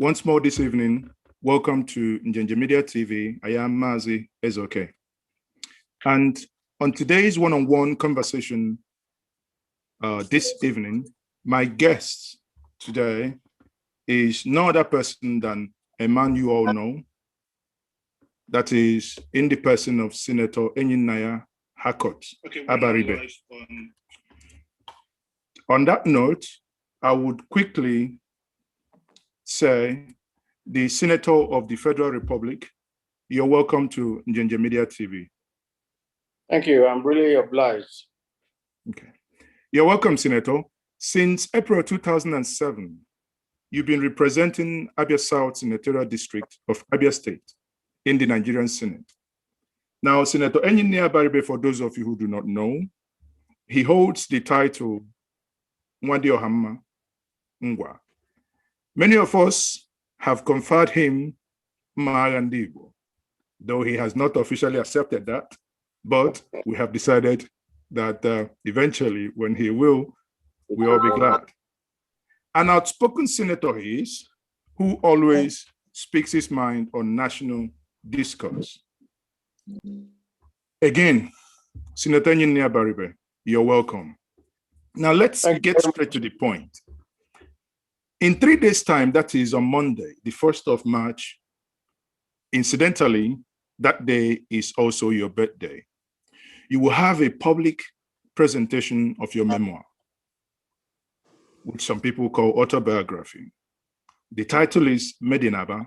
Once more this evening, welcome to Njenje Media TV. I am Mazi Ezoke. And on today's one-on-one conversation this evening, my guest today is no other person than a man you all know, that is in the person of Senator Enyinnaya Abaribe. On that note, I would quickly say, the Senator of the Federal Republic, you're welcome to Njenje Media TV. Thank you. I'm really obliged. Okay. You're welcome, Senator. Since April 2007, you've been representing Abia South Senatorial District of Abia State in the Nigerian Senate. Now, Senator Enyinnaya Abaribe, for those of you who do not know, he holds the title Mwadi Ohamma Ngwa. Many of us have conferred him Marandigo, though he has not officially accepted that, but we have decided that eventually, when he will, we'll all be glad. An outspoken senator he is, who always speaks his mind on national discourse. Again, Senator Enyinnaya Abaribe, you're welcome. Now let's get straight to the point. In 3 days' time, that is on Monday, the 1st of March, incidentally, that day is also your birthday. You will have a public presentation of your memoir, which some people call autobiography. The title is Made in Aba,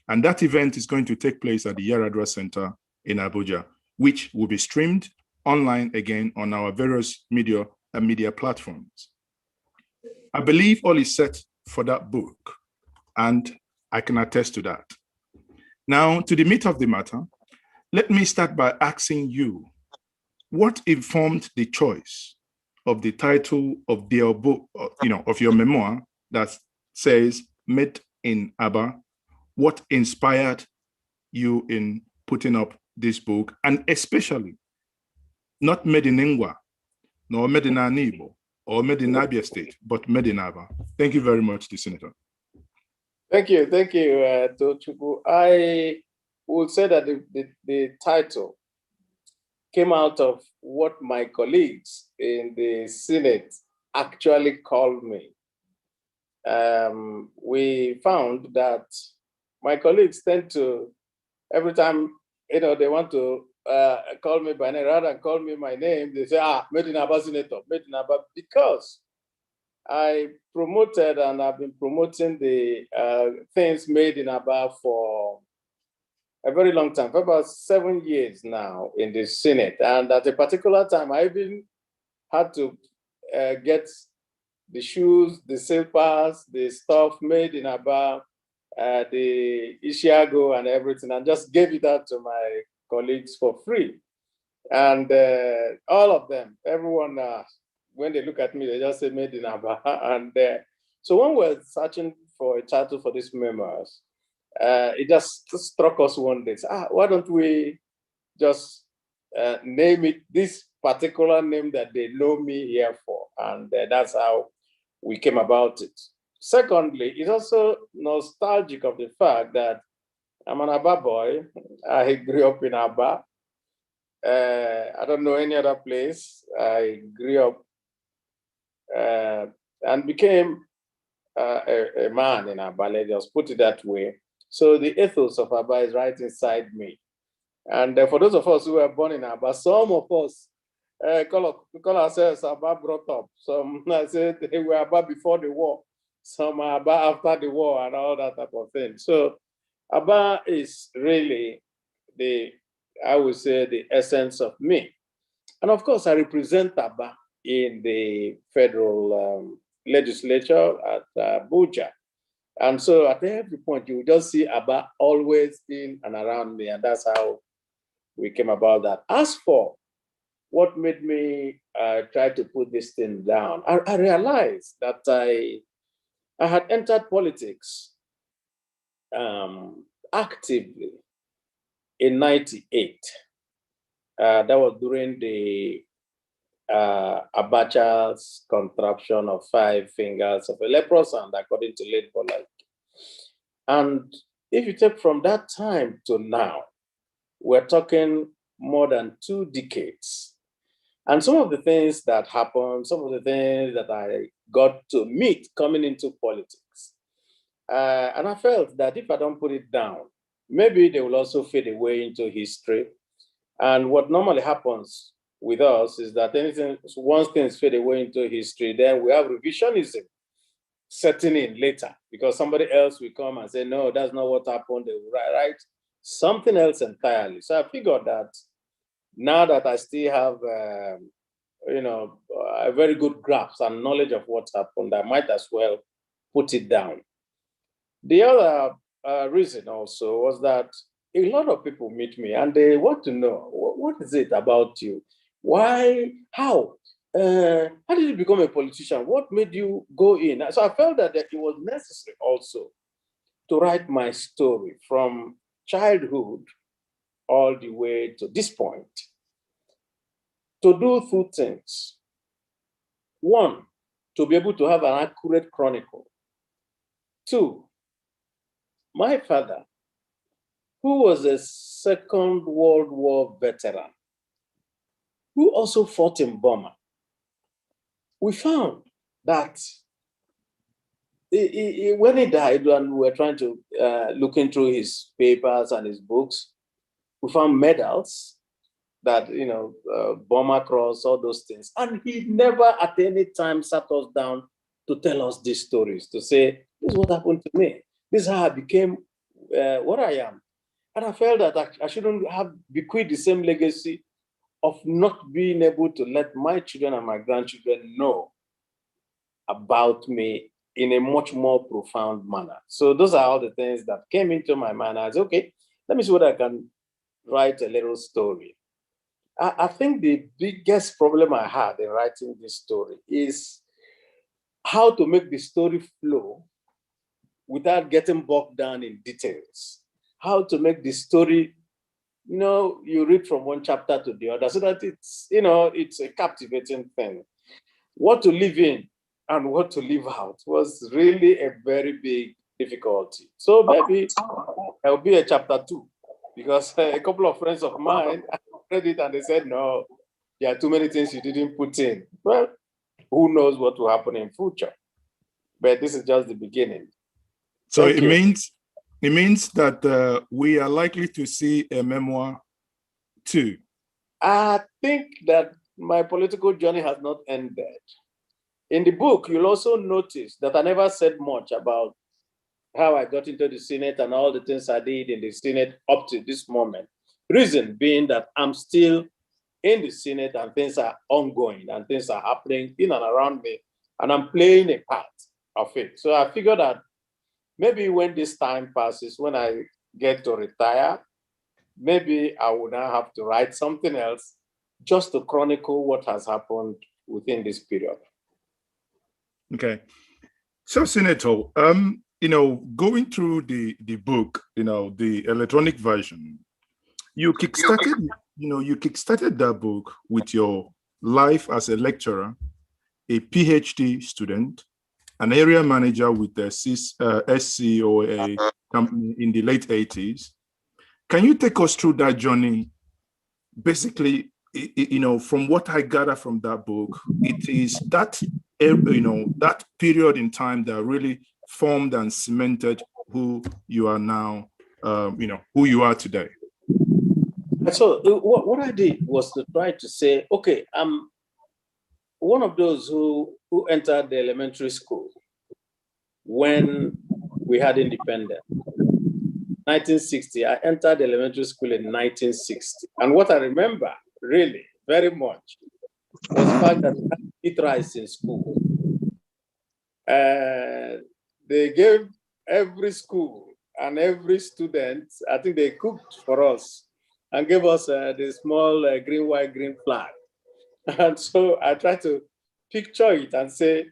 and that event is going to take place at the Yaradua Center in Abuja, which will be streamed online again on our various media and media platforms. I believe all is set for that book, and I can attest to that. Now, to the meat of the matter, let me start by asking you, what informed the choice of the title of your book, of your memoir that says Made in Aba? What inspired you in putting up this book, and especially not Made in Ngwa, nor Made in Anibo, or Made in Abia State, but Made in Aba? Thank you very much, the Senator. Thank you, Tochukwu. I would say that the title came out of what my colleagues in the Senate actually called me. We found that my colleagues tend to, every time they want to call me by name, rather than call me my name, they say, Made in Aba Senator, Made in Aba, because I promoted and I've been promoting the things made in Aba for a very long time, for about 7 years now in the Senate. And at a particular time, I even had to get the shoes, the slippers, the stuff made in Aba, the Ishiago and everything, and just gave it out to my colleagues for free. And all of them, everyone, when they look at me, they just say Made in Aba. And so when we're searching for a title for these memoirs, it just struck us one day. Why don't we just name it this particular name that they know me here for? And that's how we came about it. Secondly, it's also nostalgic of the fact that I'm an Aba boy. I grew up in Aba. I don't know any other place. I grew up and became a man in Aba. Let's just put it that way. So the ethos of Aba is right inside me. And for those of us who were born in Aba, some of us call ourselves Aba brought up. Some I said they were Aba before the war. Some are Aba after the war and all that type of thing. So Aba is really I would say, the essence of me. And of course, I represent Aba in the federal legislature at Abuja. And so at every point, you will just see Aba always in and around me. And that's how we came about that. As for what made me try to put this thing down, I realized that I had entered politics actively in '98. That was during the Abacha's contraption of 5 fingers of a leprous hand, according to late Bola. And if you take from that time to now, we're talking more than 2 decades. And some of the things that happened, some of the things that I got to meet coming into politics, and I felt that if I don't put it down, maybe they will also fade away into history. And what normally happens with us is that once things fade away into history, then we have revisionism setting in later, because somebody else will come and say, no, that's not what happened. They will write something else entirely. So I figured that now that I still have, a very good grasp and knowledge of what happened, I might as well put it down. The other reason also was that a lot of people meet me and they want to know, what is it about you? Why? How? How did you become a politician? What made you go in? So I felt that it was necessary also to write my story from childhood all the way to this point, to do 2 things. One, to be able to have an accurate chronicle. 2, my father, who was a Second World War veteran, who also fought in Burma, we found that when he died, and we were trying to look into his papers and his books, we found medals that, Burma Cross, all those things. And he never at any time sat us down to tell us these stories, to say, this is what happened to me. This is how I became what I am. And I felt that I shouldn't have bequeathed the same legacy of not being able to let my children and my grandchildren know about me in a much more profound manner. So those are all the things that came into my mind. I said, okay, let me see what I can write a little story. I think the biggest problem I had in writing this story is how to make the story flow without getting bogged down in details. How to make the story, you read from one chapter to the other so that it's a captivating thing. What to leave in and what to leave out was really a very big difficulty. So maybe there'll be a chapter 2, because a couple of friends of mine read it and they said, no, there are too many things you didn't put in. Well, who knows what will happen in future? But this is just the beginning. So it means that we are likely to see a memoir 2. I think that my political journey has not ended. In the book, you'll also notice that I never said much about how I got into the Senate and all the things I did in the Senate up to this moment. Reason being that I'm still in the Senate and things are ongoing and things are happening in and around me, and I'm playing a part of it. So I figured that maybe when this time passes, when I get to retire, maybe I would now have to write something else just to chronicle what has happened within this period. Okay. So, Senator, going through the book, the electronic version, you kickstarted that book with your life as a lecturer, a PhD student, an area manager with the SCOA company in the late 80s. Can you take us through that journey? Basically, from what I gather from that book, it is that, that period in time that really formed and cemented who you are now, who you are today. So what I did was to try to say, okay, I'm one of those who entered the elementary school when we had independence. 1960, I entered elementary school in 1960. And what I remember really very much was the fact that I eat rice in school. They gave every school and every student, I think they cooked for us and gave us the small green, white, green flag. And so I tried to picture it and say,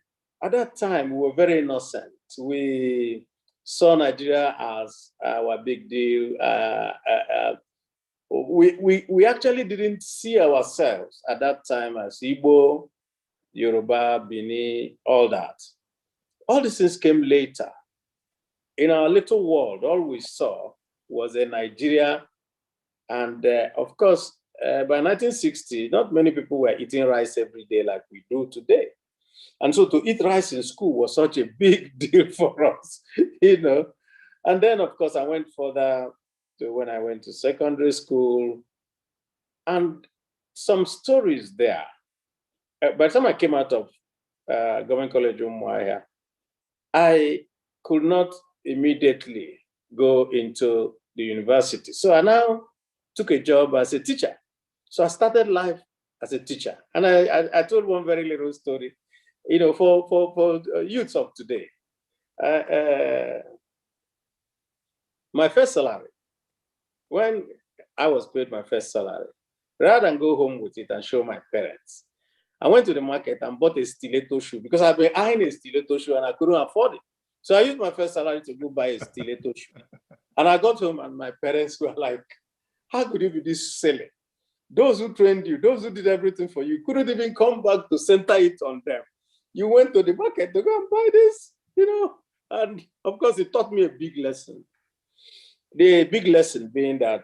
at that time, we were very innocent. We saw Nigeria as our big deal. We actually didn't see ourselves at that time as Igbo, Yoruba, Bini, all that. All these things came later. in our little world, all we saw was a Nigeria. And of course, by 1960, not many people were eating rice every day like we do today. And so to eat rice in school was such a big deal for us, you know. And then, of course, I went further to when I went to secondary school, and some stories there. By the time I came out of Government College Umuahia, I could not immediately go into the university. So I now took a job as a teacher. So I started life as a teacher. And I told one very little story, you know, for youths of today. My first salary, when I was paid my first salary, rather than go home with it and show my parents, I went to the market and bought a stiletto shoe because I've been eyeing a stiletto shoe and I couldn't afford it. So I used my first salary to go buy a stiletto shoe. And I got home and my parents were like, how could you be this silly? Those who trained you, those who did everything for you, couldn't even come back to center it on them. You went to the market to go and buy this, you know? And of course, it taught me a big lesson. The big lesson being that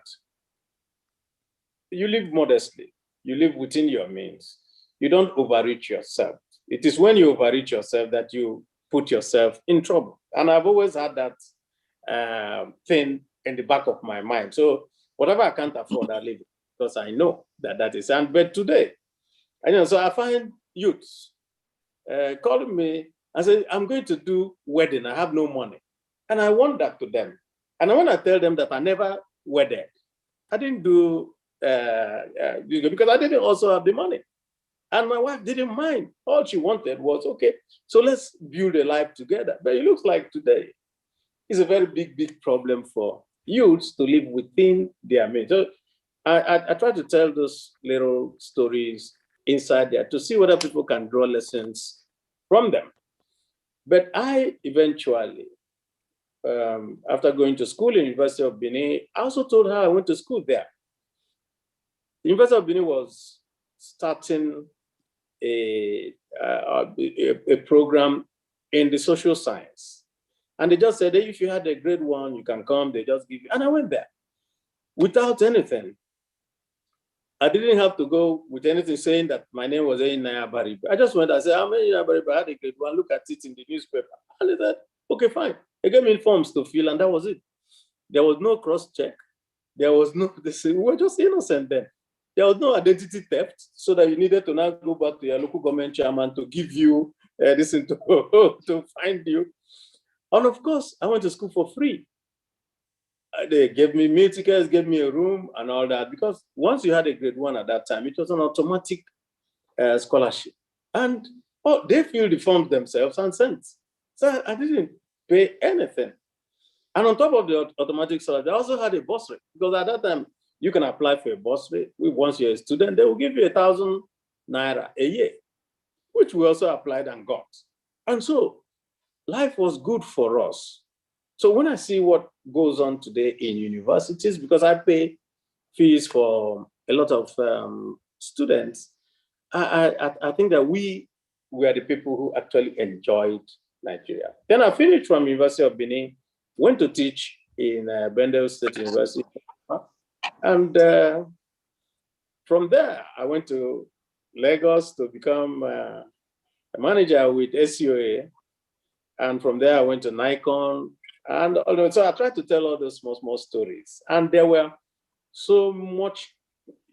you live modestly, you live within your means. You don't overreach yourself. It is when you overreach yourself that you put yourself in trouble. And I've always had that thing in the back of my mind. So whatever I can't afford, I leave it because I know that that is. And but today, so I find youths calling me and say, I'm going to do wedding. I have no money. And I want that to them. And when I tell them that I never wedded, I didn't do because I didn't also have the money. And my wife didn't mind. All she wanted was, okay, so let's build a life together. But it looks like today is a very big problem for youths to live within their means. So I try to tell those little stories inside there to see whether people can draw lessons from them. But I eventually, after going to school in University of Benin, I also told her I went to school there. The University of Benin was starting a program in the social science. And they just said, hey, if you had a grade 1, you can come, they just give you. And I went there without anything. I didn't have to go with anything saying that my name was Enyinnaya Abaribe. I just went, I said, I'm Enyinnaya Abaribe, I had a grade 1, look at it in the newspaper. And they said, okay, fine. They gave me forms to fill, and that was it. There was no cross-check. There was no, we were just innocent then. There was no identity theft, so that you needed to now go back to your local government chairman to give you this to find you. And of course, I went to school for free. They gave me meal tickets, gave me a room and all that, because once you had a grade 1 at that time, it was an automatic scholarship. And they filled the forms themselves and sent. So I didn't pay anything. And on top of the automatic scholarship, I also had a bursary, because at that time, you can apply for a bursary. Once you're a student, they will give you 1,000 naira a year, which we also applied and got. And so life was good for us. So when I see what goes on today in universities, because I pay fees for a lot of students, I think that we are the people who actually enjoyed Nigeria. Then I finished from University of Benin, went to teach in Bendel State University. And from there, I went to Lagos to become a manager with SUA. And from there, I went to Nikon. And so I tried to tell all those small stories. And there were so much,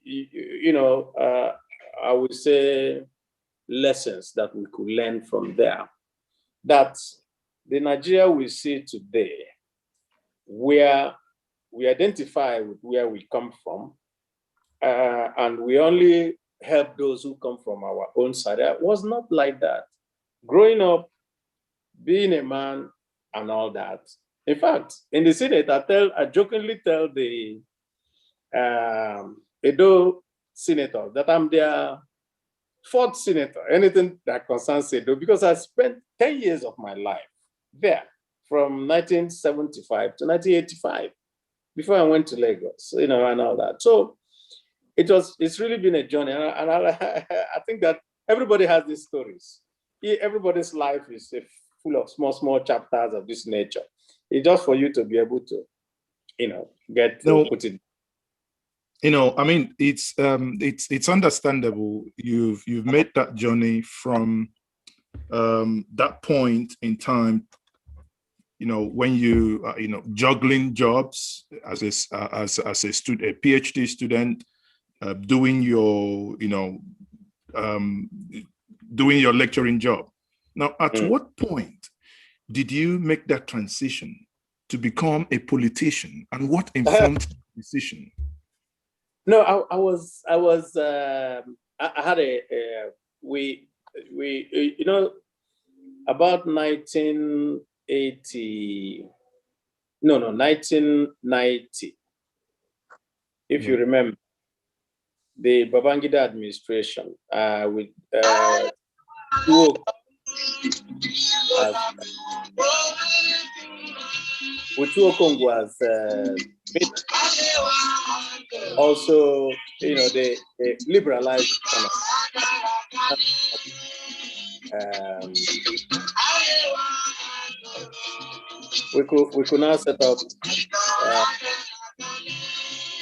I would say, lessons that we could learn from there. That the Nigeria we see today, where we identify with where we come from, and we only help those who come from our own side. It was not like that. Growing up, being a man and all that. In fact, in the Senate, I jokingly tell the Edo senator that I'm their 4th senator, anything that concerns Edo, because I spent 10 years of my life there from 1975 to 1985 before I went to Lagos, and all that. So it's really been a journey. And I think that everybody has these stories. Everybody's life is full of small chapters of this nature. It's just for you to be able to, get to put it. I mean, it's understandable. You've made that journey from that point in time, when you juggling jobs as a PhD student, doing your doing your lecturing job. Now, at what point did you make that transition to become a politician, and what informed the decision? No, I had about 1980, 1990, if you remember, the Babangida administration with Okong was also, they liberalized we could now set up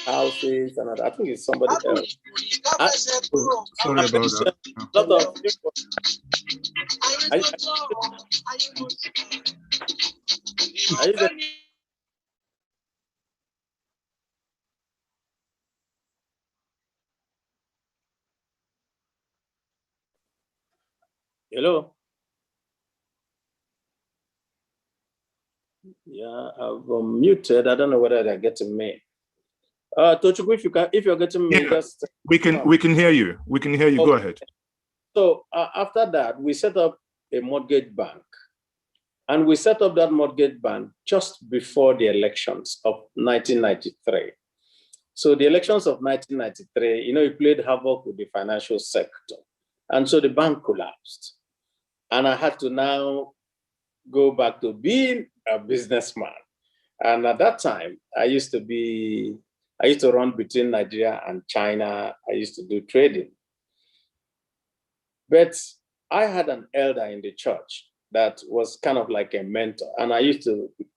houses, and I think it's somebody else. Sorry about that. Hello. Yeah, I've muted. I don't know whether they're getting me. Tochukwu, if you're getting me, just we can hear you. We can hear you. Okay. Go ahead. So after that, we set up a mortgage bank, and we set up that mortgage bank just before the elections of 1993. So the elections of 1993, it played havoc with the financial sector, and so the bank collapsed, and I had to now go back to being a businessman. And at that time, I used to run between Nigeria and China. I used to do trading. But I had an elder in the church that was kind of like a mentor. And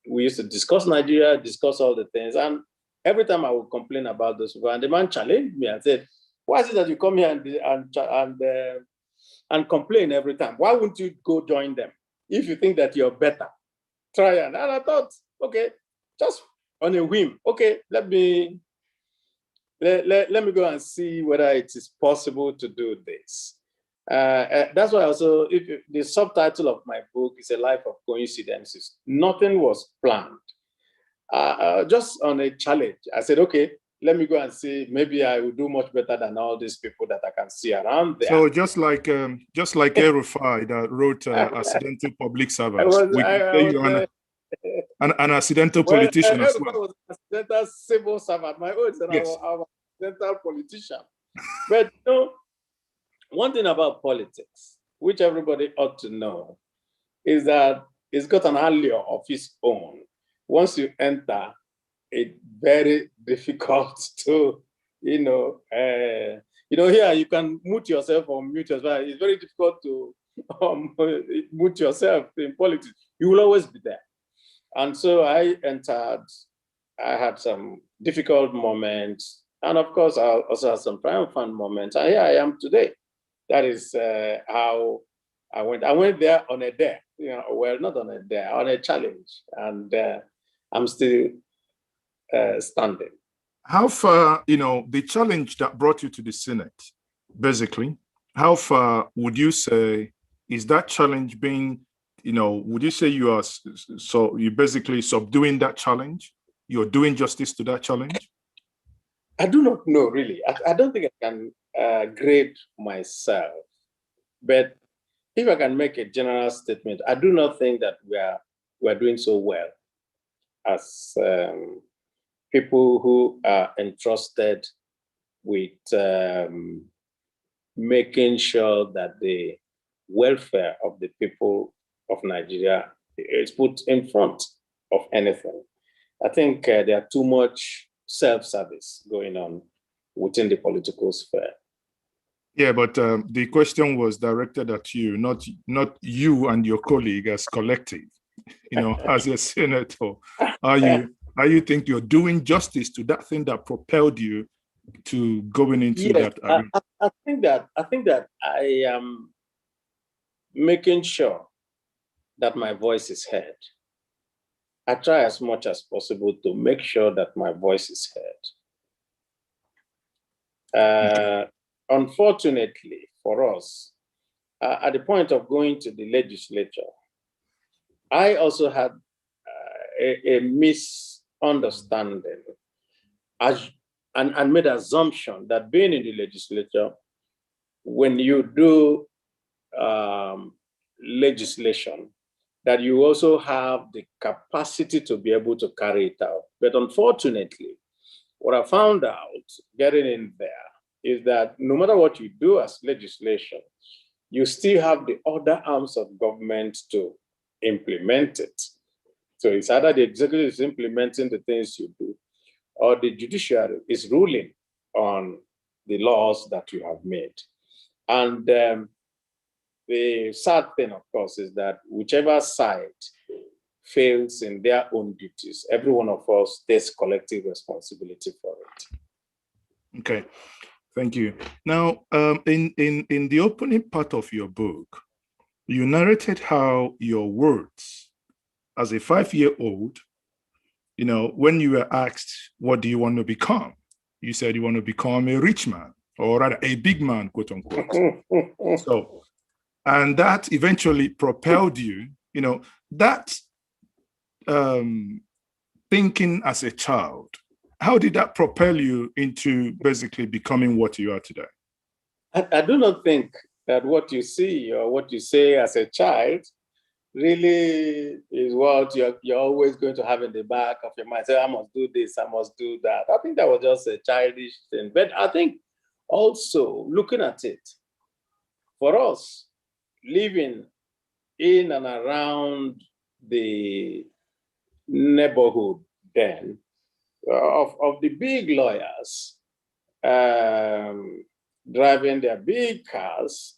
we used to discuss Nigeria, discuss all the things. And every time I would complain about those people, and the man challenged me and said, why is it that you come here and complain every time? Why wouldn't you go join them? If you think that you're better, try. And I thought, okay, just on a whim, okay, let me go and see whether it is possible to do this. That's why also, the subtitle of my book is A Life of Coincidences. Nothing was planned. Just on a challenge, I said, okay, let me go and see. Maybe I will do much better than all these people that I can see around there. So just like Erufai that wrote Accidental Public Servants, we can say you're an accidental politician as well. I was an accidental civil servant. My own, yes. I'm an accidental politician. But one thing about politics, which everybody ought to know, is that it's got an allure of its own. Once you enter, it's very difficult to, here you can mute yourself or mute yourself. It's very difficult to mute yourself in politics. You will always be there. And so I entered, I had some difficult moments. And of course, I also had some triumphant moments. And here I am today. That is how I went. I went there on a dare, well, not on a dare, on a challenge. And I'm still standing. How far, the challenge that brought you to the Senate, basically, how far would you say is that challenge being, would you say you are, so you're basically subduing that challenge? You're doing justice to that challenge? I do not know, really. I don't think I can grade myself. But if I can make a general statement, I do not think that we are doing so well as people who are entrusted with making sure that the welfare of the people of Nigeria is put in front of anything. I think there are too much self-service going on within the political sphere. Yeah, but the question was directed at you, not you and your colleague as collective. as a senator? Are you think you're doing justice to that thing that propelled you to going into that? I think that I am making sure that my voice is heard. I try as much as possible to make sure that my voice is heard. Unfortunately for us, at the point of going to the legislature, I also had a misunderstanding and made assumption that being in the legislature, when you do legislation, that you also have the capacity to be able to carry it out. But unfortunately, what I found out getting in there is that no matter what you do as legislation, you still have the other arms of government to implement it. So it's either the executive is implementing the things you do, or the judiciary is ruling on the laws that you have made. And the sad thing, of course, is that whichever side fails in their own duties, every one of us takes collective responsibility for it. Okay, thank you. Now, in the opening part of your book, you narrated how your words as a 5-year-old, when you were asked, what do you want to become? You said you want to become a rich man, or rather a big man, quote unquote. And that eventually propelled you, that thinking as a child, how did that propel you into basically becoming what you are today? I do not think that what you see or what you say as a child really is what you're always going to have in the back of your mind. Say, I must do this, I must do that. I think that was just a childish thing. But I think also looking at it, for us, living in and around the neighborhood then of the big lawyers driving their big cars,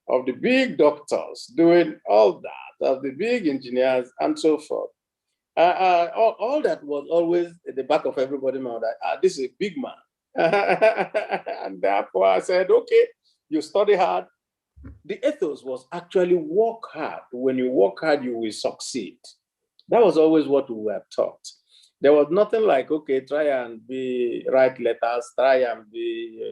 of the big doctors doing all that, of the big engineers and so forth. All that was always at the back of everybody's mind that this is a big man. And therefore I said, okay, you study hard. The ethos was actually work hard. When you work hard, you will succeed. That was always what we were taught. There was nothing like, okay, try and write letters, try and be,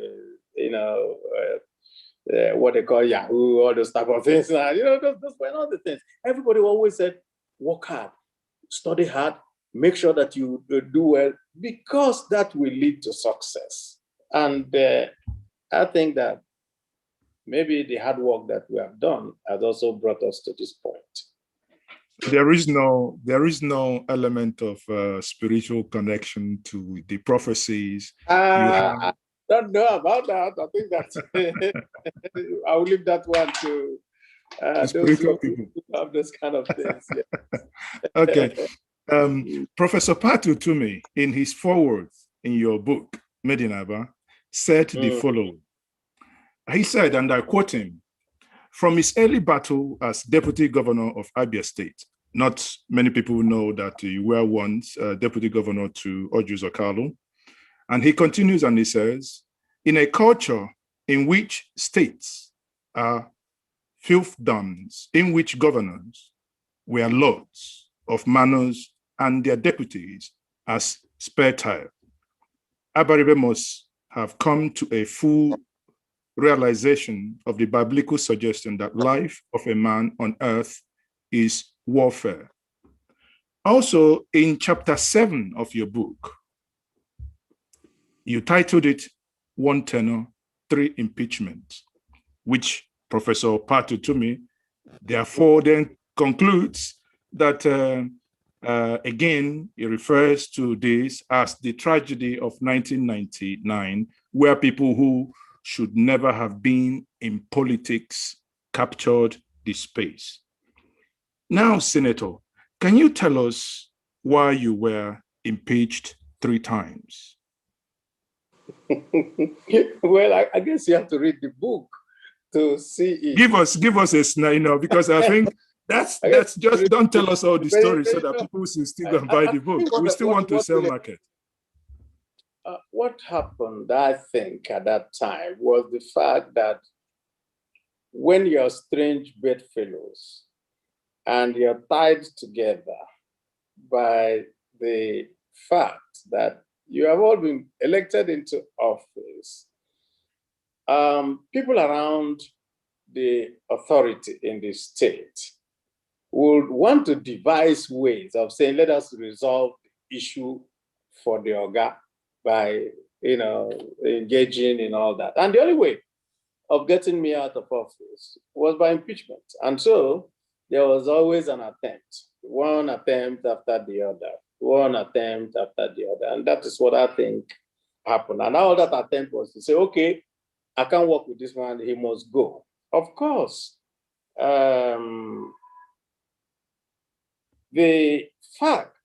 what they call Yahoo, all those type of things. Those were not the things. Everybody always said, work hard, study hard, make sure that you do well, because that will lead to success. And I think that maybe the hard work that we have done has also brought us to this point. There is no element of spiritual connection to the prophecies. I don't know about that. I think that I will leave that one to those who have those kind of things. Yeah. Okay. Professor Patu Tumi, in his foreword in your book, Enyinnaya, said the following. He said, and I quote him, from his early battle as deputy governor of Abia State, not many people know that you were once deputy governor to Ojus Okalu. And he continues and he says, in a culture in which states are fiefdoms, in which governors were lords of manors and their deputies as spare tire, Abaribe must have come to a full realization of the biblical suggestion that life of a man on earth is warfare. Also, in chapter 7 of your book, you titled it One Tenor, Three Impeachments, which Professor Patu Tumi therefore then concludes that, again, he refers to this as the tragedy of 1999, where people who should never have been in politics captured the space. Now, Senator, can you tell us why you were impeached 3 times? Well, I guess you have to read the book to see it. Give us a, because I think That's just, don't tell us all the stories so that people will still go and buy the book. We still want to sell market. What happened, I think, at that time was the fact that when you're strange bedfellows and you're tied together by the fact that you have all been elected into office, people around the authority in the state would want to devise ways of saying, let us resolve the issue for the Oga by, engaging in all that. And the only way of getting me out of office was by impeachment. And so there was always an attempt, one attempt after the other, one attempt after the other. And that is what I think happened. And all that attempt was to say, okay, I can't work with this man, he must go. Of course, the fact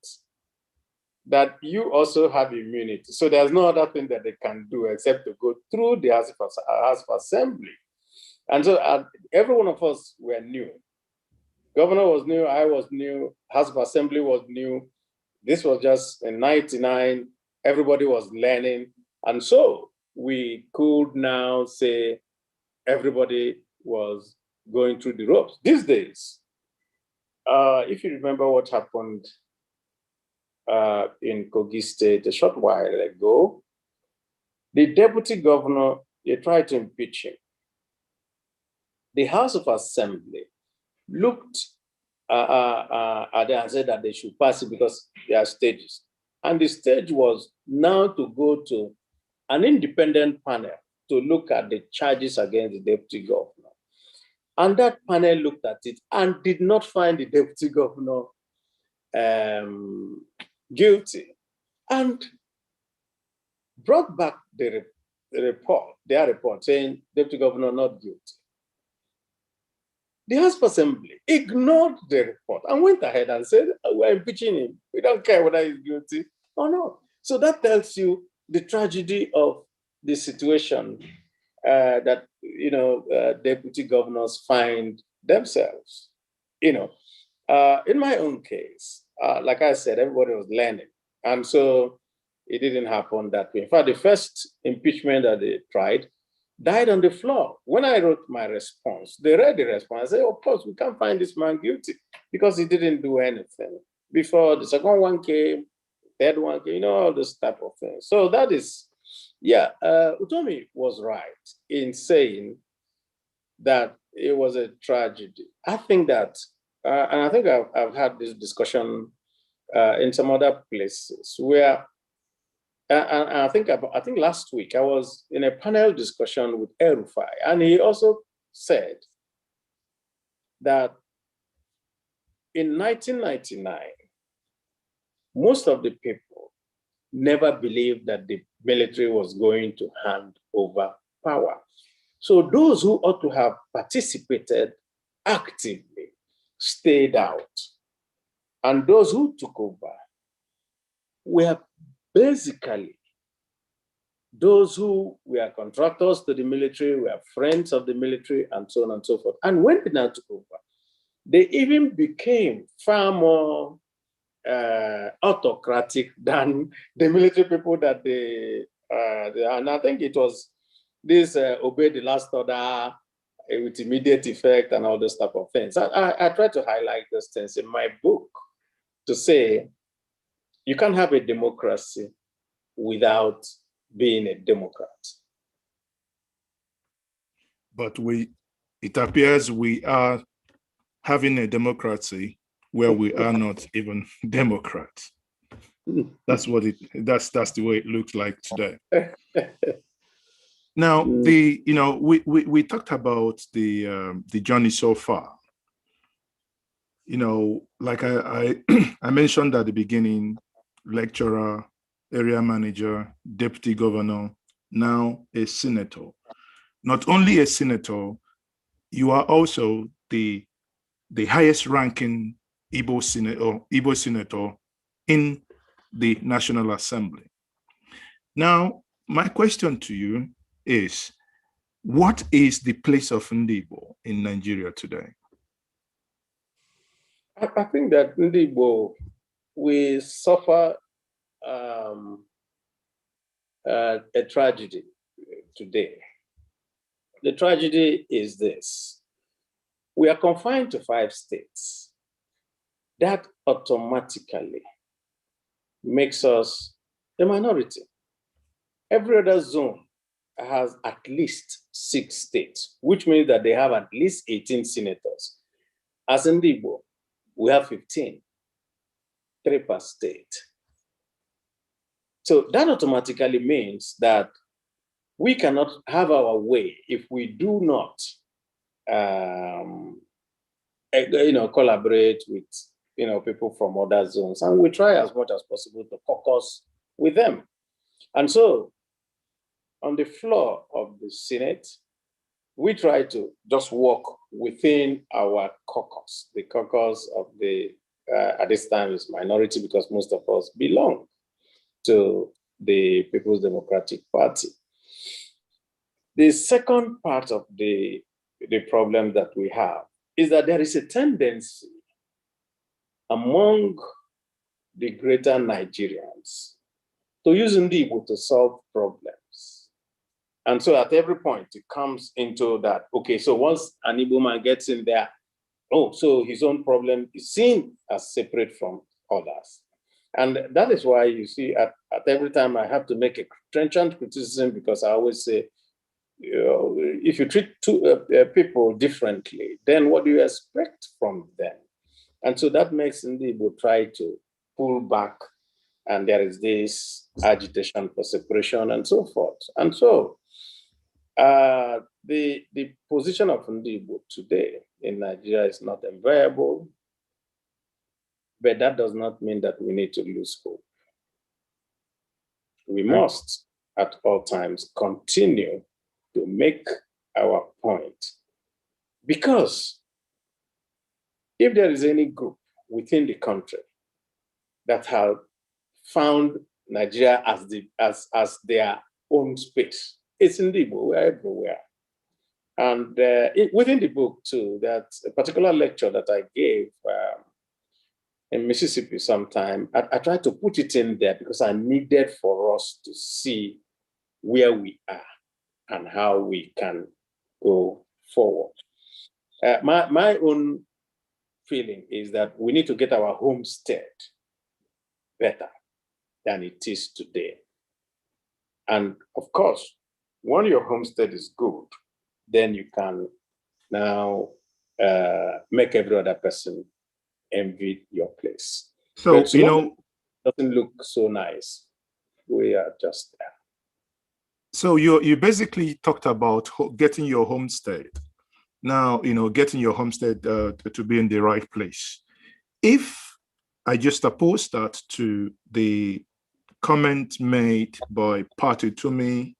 that you also have immunity, so there's no other thing that they can do except to go through the House of Assembly. And so every one of us were new. Governor was new, I was new, House of Assembly was new. This was just in 99, everybody was learning. And so we could now say everybody was going through the ropes. These days, if you remember what happened in Kogi State a short while ago, the deputy governor, they tried to impeach him. The House of Assembly looked at it and said that they should pass it because there are stages. And the stage was now to go to an independent panel to look at the charges against the deputy governor. And that panel looked at it and did not find the deputy governor guilty, and brought back their report saying deputy governor not guilty. The House of Assembly ignored the report and went ahead and said, we're impeaching him. We don't care whether he's guilty or not. So that tells you the tragedy of the situation that deputy governors find themselves. In my own case, like I said, everybody was learning, and so it didn't happen that way. In fact, the first impeachment that they tried died on the floor. When I wrote my response, they read the response. I said, of course, we can't find this man guilty because he didn't do anything. Before the second one came, third one came, all this type of thing. So that is, Utomi was right in saying that it was a tragedy. I think that, and I think I've had this discussion in some other places where, and I think last week I was in a panel discussion with El-Rufai, and he also said that in 1999, most of the people never believed that the military was going to hand over power. So those who ought to have participated actively stayed out. And those who took over were basically those who were contractors to the military, were friends of the military, and so on and so forth. And when they now took over, they even became far more autocratic than the military people that they and I think it was this obey the last order with immediate effect and all those type of things. I try to highlight those things in my book to say you can't have a democracy without being a Democrat. But it appears we are having a democracy where we are not even Democrats. That's the way it looks like today. Now, we talked about the journey so far. Like I mentioned at the beginning, lecturer, area manager, deputy governor, now a senator. Not only a senator, you are also the highest ranking Igbo senator in the National Assembly. Now, my question to you is, what is the place of Ndi Igbo in Nigeria today? I think that Ndibo, we suffer a tragedy today. The tragedy is this. We are confined to 5 states. That automatically makes us a minority. Every other zone has at least 6 states, which means that they have at least 18 senators. As in Igbo, we have 15, 3 per state. So that automatically means that we cannot have our way if we do not collaborate with people from other zones, and we try as much as possible to caucus with them. And so on the floor of the Senate, we try to just work within our caucus. The caucus of the at this time is minority because most of us belong to the People's Democratic Party. The second part of the problem that we have is that there is a tendency among the greater Nigerians to use Ndibo to solve problems. And so at every point, it comes into that, okay, so once an Igbo man gets in there, oh, so his own problem is seen as separate from others. And that is why you see at every time I have to make a trenchant criticism, because I always say, if you treat people differently, then what do you expect from them? And so that makes Ndibo try to pull back, and there is this agitation for separation and so forth. And so the position of Ndibo today in Nigeria is not enviable, but that does not mean that we need to lose hope. We must, at all times, continue to make our point. Because if there is any group within the country that have found Nigeria as their own space, it's Ndibo. We're everywhere. And within the book, too, that's a particular lecture that I gave in Mississippi sometime. I tried to put it in there because I needed for us to see where we are and how we can go forward. My own feeling is that we need to get our homestead better than it is today. And of course, when your homestead is good, then you can now make every other person envy your place. So, but it doesn't look so nice. We are just there. So you basically talked about getting your homestead. Now, getting your homestead to be in the right place. If I just oppose that to the comment made by Party to me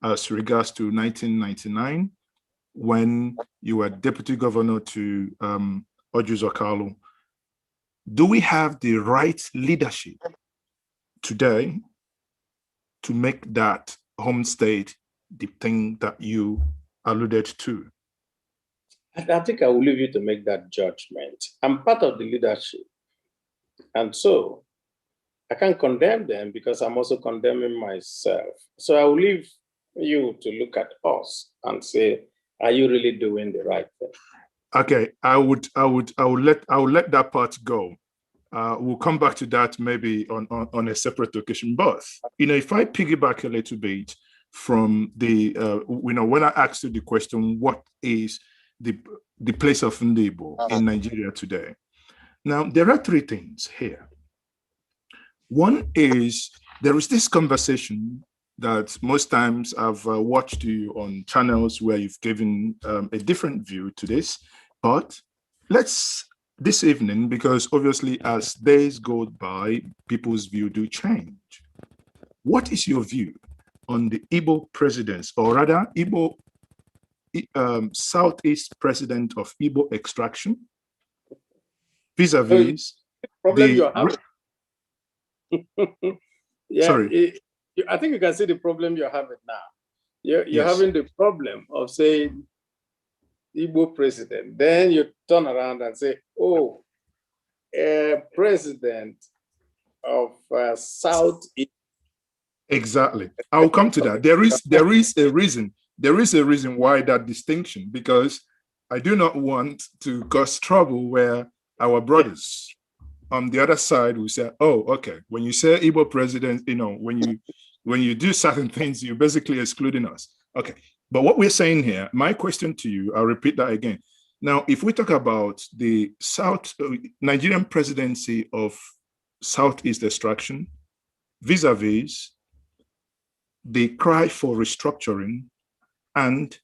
as regards to 1999, when you were deputy governor to Ojuzo Kalu, do we have the right leadership today to make that homestead the thing that you alluded to? I think I will leave you to make that judgment. I'm part of the leadership. And so I can't condemn them because I'm also condemning myself. So I will leave you to look at us and say, are you really doing the right thing? Okay, I will let that part go. We'll come back to that maybe on a separate occasion. But if I piggyback a little bit from the when I asked you the question, what is the place of Ndibo in Nigeria today? Now there are 3 things here. One is there is this conversation that most times I've watched you on channels where you've given a different view to this, but this evening, because obviously as days go by, people's view do change. What is your view on the Igbo presidents, or rather Igbo Southeast president of Igbo extraction, vis-a-vis problem you're having? Yeah, sorry. I think you can see the problem you're having now. You're Yes. having the problem of saying Igbo president, then you turn around and say, oh, president of Southeast. Exactly. I'll come to that. There is a reason. There is a reason why that distinction, because I do not want to cause trouble where our brothers on the other side will say, oh, okay, when you say Igbo president, when you do certain things, you're basically excluding us. Okay. But what we're saying here, my question to you, I'll repeat that again. Now, if we talk about the Nigerian presidency of Southeast extraction, vis-a-vis the cry for restructuring and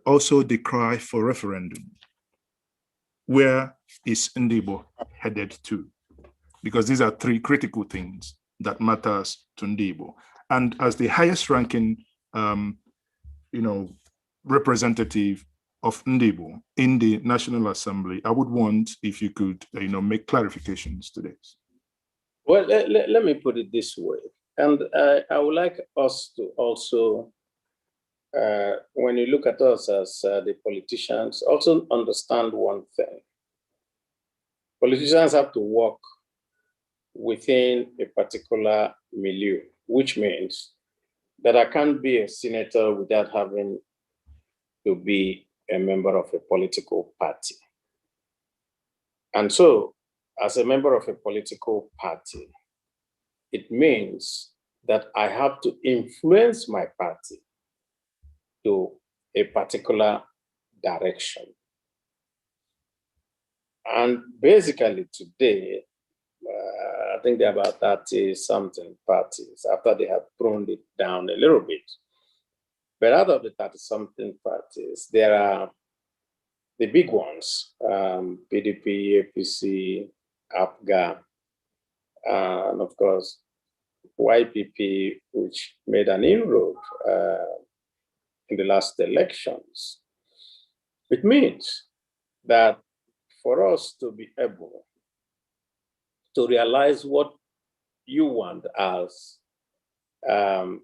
also the cry for referendum, where is Ndibo headed to? Because these are three critical things that matters to Ndibo. And as the highest ranking, representative of Ndibo in the National Assembly, I would want if you could, make clarifications to this. Well, let me put it this way. And I would like us to also, when you look at us as the politicians, also understand one thing. Politicians have to work within a particular milieu, which means that I can't be a senator without having to be a member of a political party. And so, as a member of a political party, it means that I have to influence my party to a particular direction. And basically today, I think there are about 30-something parties after they have pruned it down a little bit. But out of the 30-something parties, there are the big ones, PDP, APC, APGA, and of course, YPP, which made an inroad in the last elections. It means that for us to be able to realize what you want as a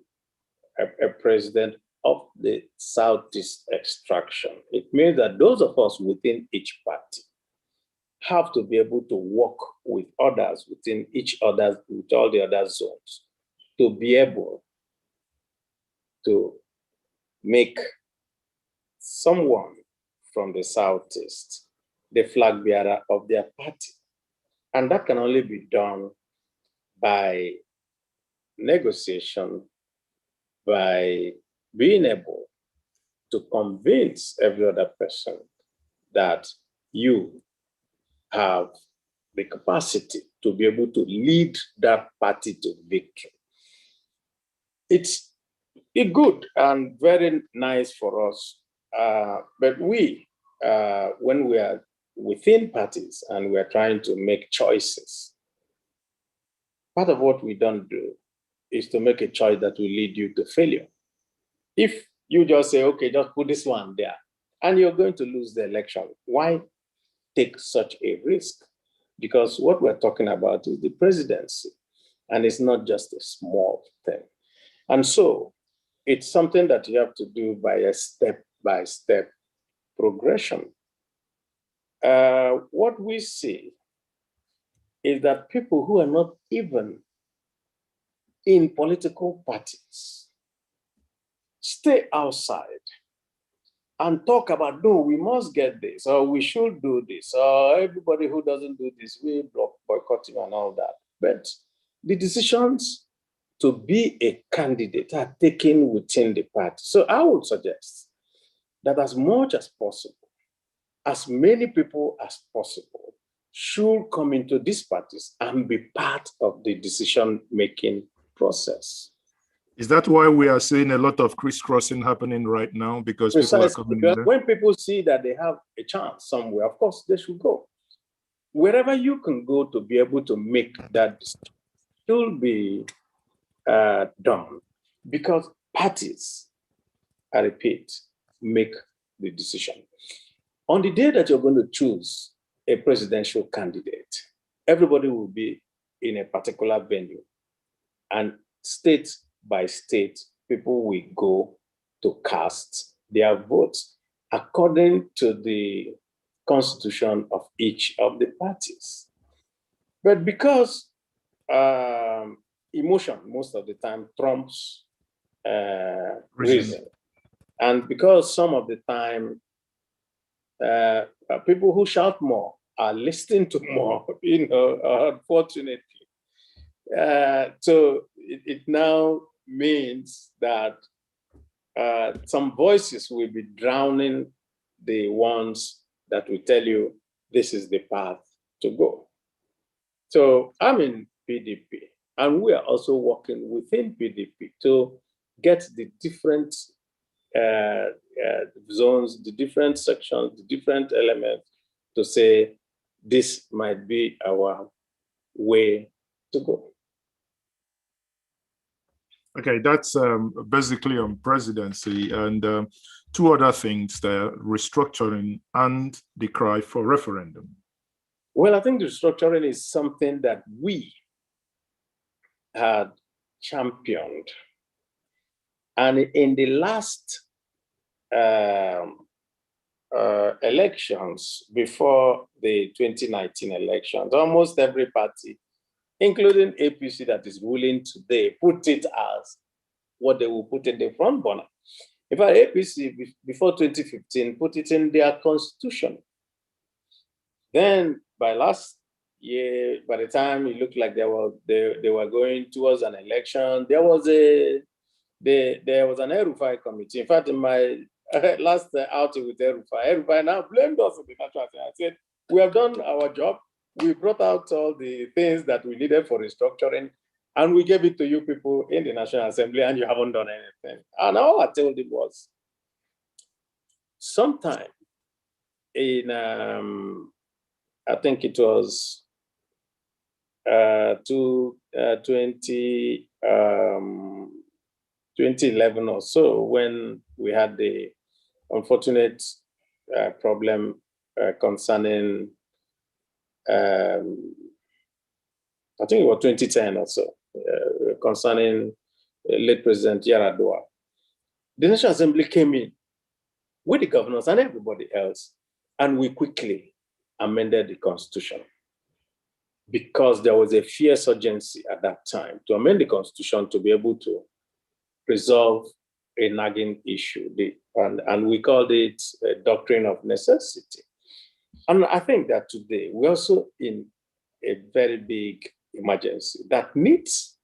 president of the Southeast extraction, it means that those of us within each party have to be able to work with others within with all the other zones, to be able to make someone from the Southeast the flag bearer of their party. And that can only be done by negotiation, by being able to convince every other person that you have the capacity to be able to lead that party to victory. It's good and very nice for us, but when we are within parties and we are trying to make choices, part of what we don't do is to make a choice that will lead you to failure. If you just say, okay, just put this one there, and you're going to lose the election, why take such a risk? Because what we're talking about is the presidency, and it's not just a small thing. And so it's something that you have to do by a step-by-step progression. What we see is that people who are not even in political parties stay outside and talk about, no, we must get this, or we should do this, or everybody who doesn't do this, we boycott him and all that. But the decisions to be a candidate are taken within the party. So I would suggest that as much as possible, as many people as possible should come into these parties and be part of the decision-making process. Is that why we are seeing a lot of crisscrossing happening right now? Because people are coming in there? When people see that they have a chance somewhere, of course, they should go. Wherever you can go to be able to make that decision should be done, because parties, I repeat, make the decision. On the day that you're going to choose a presidential candidate, everybody will be in a particular venue, and state by state, people will go to cast their votes according to the constitution of each of the parties. But because emotion most of the time trumps reason, and because some of the time people who shout more are listening to more, unfortunately. So it now means that some voices will be drowning the ones that will tell you this is the path to go. So I'm in PDP, and we are also working within PDP to get the different zones, the different sections, the different elements to say this might be our way to go. Okay, that's basically on presidency, and two other things there: restructuring and the cry for referendum. Well, I think the restructuring is something that we had championed. And in the last elections, before the 2019 elections, almost every party, including APC that is ruling today, put it as what they will put in the front burner. In fact, APC, before 2015, put it in their constitution. Then by last year, by the time it looked like they were going towards an election, there was an El-Rufai committee. In fact, in my last outing with El-Rufai now blamed us in the National Assembly. I said, we have done our job. We brought out all the things that we needed for restructuring, and we gave it to you people in the National Assembly, and you haven't done anything. And all I told him was, sometime in, I think it was 2011 or so, when we had the unfortunate problem concerning, I think it was 2010 or so, concerning late President Yaradua. The National Assembly came in with the governors and everybody else, and we quickly amended the Constitution, because there was a fierce urgency at that time to amend the Constitution to be able to resolve a nagging issue. And we called it a doctrine of necessity. And I think that today we're also in a very big emergency that needs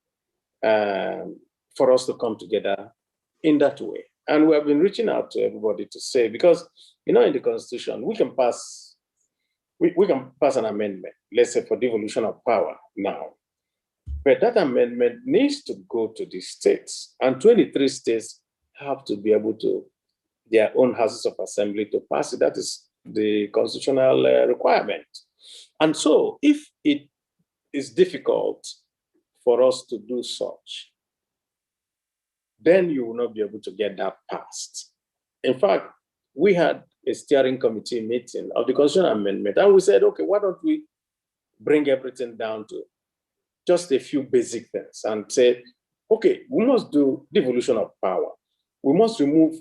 for us to come together in that way. And we have been reaching out to everybody to say, because, in the Constitution, we can pass an amendment, let's say for devolution of power now. But that amendment needs to go to the states, and 23 states have to be able to, their own houses of assembly, to pass it. That is the constitutional requirement. And so if it is difficult for us to do such, then you will not be able to get that passed. In fact, we had a steering committee meeting of the constitutional amendment, and we said, okay, why don't we bring everything down to just a few basic things and say, okay, we must do devolution of power. We must remove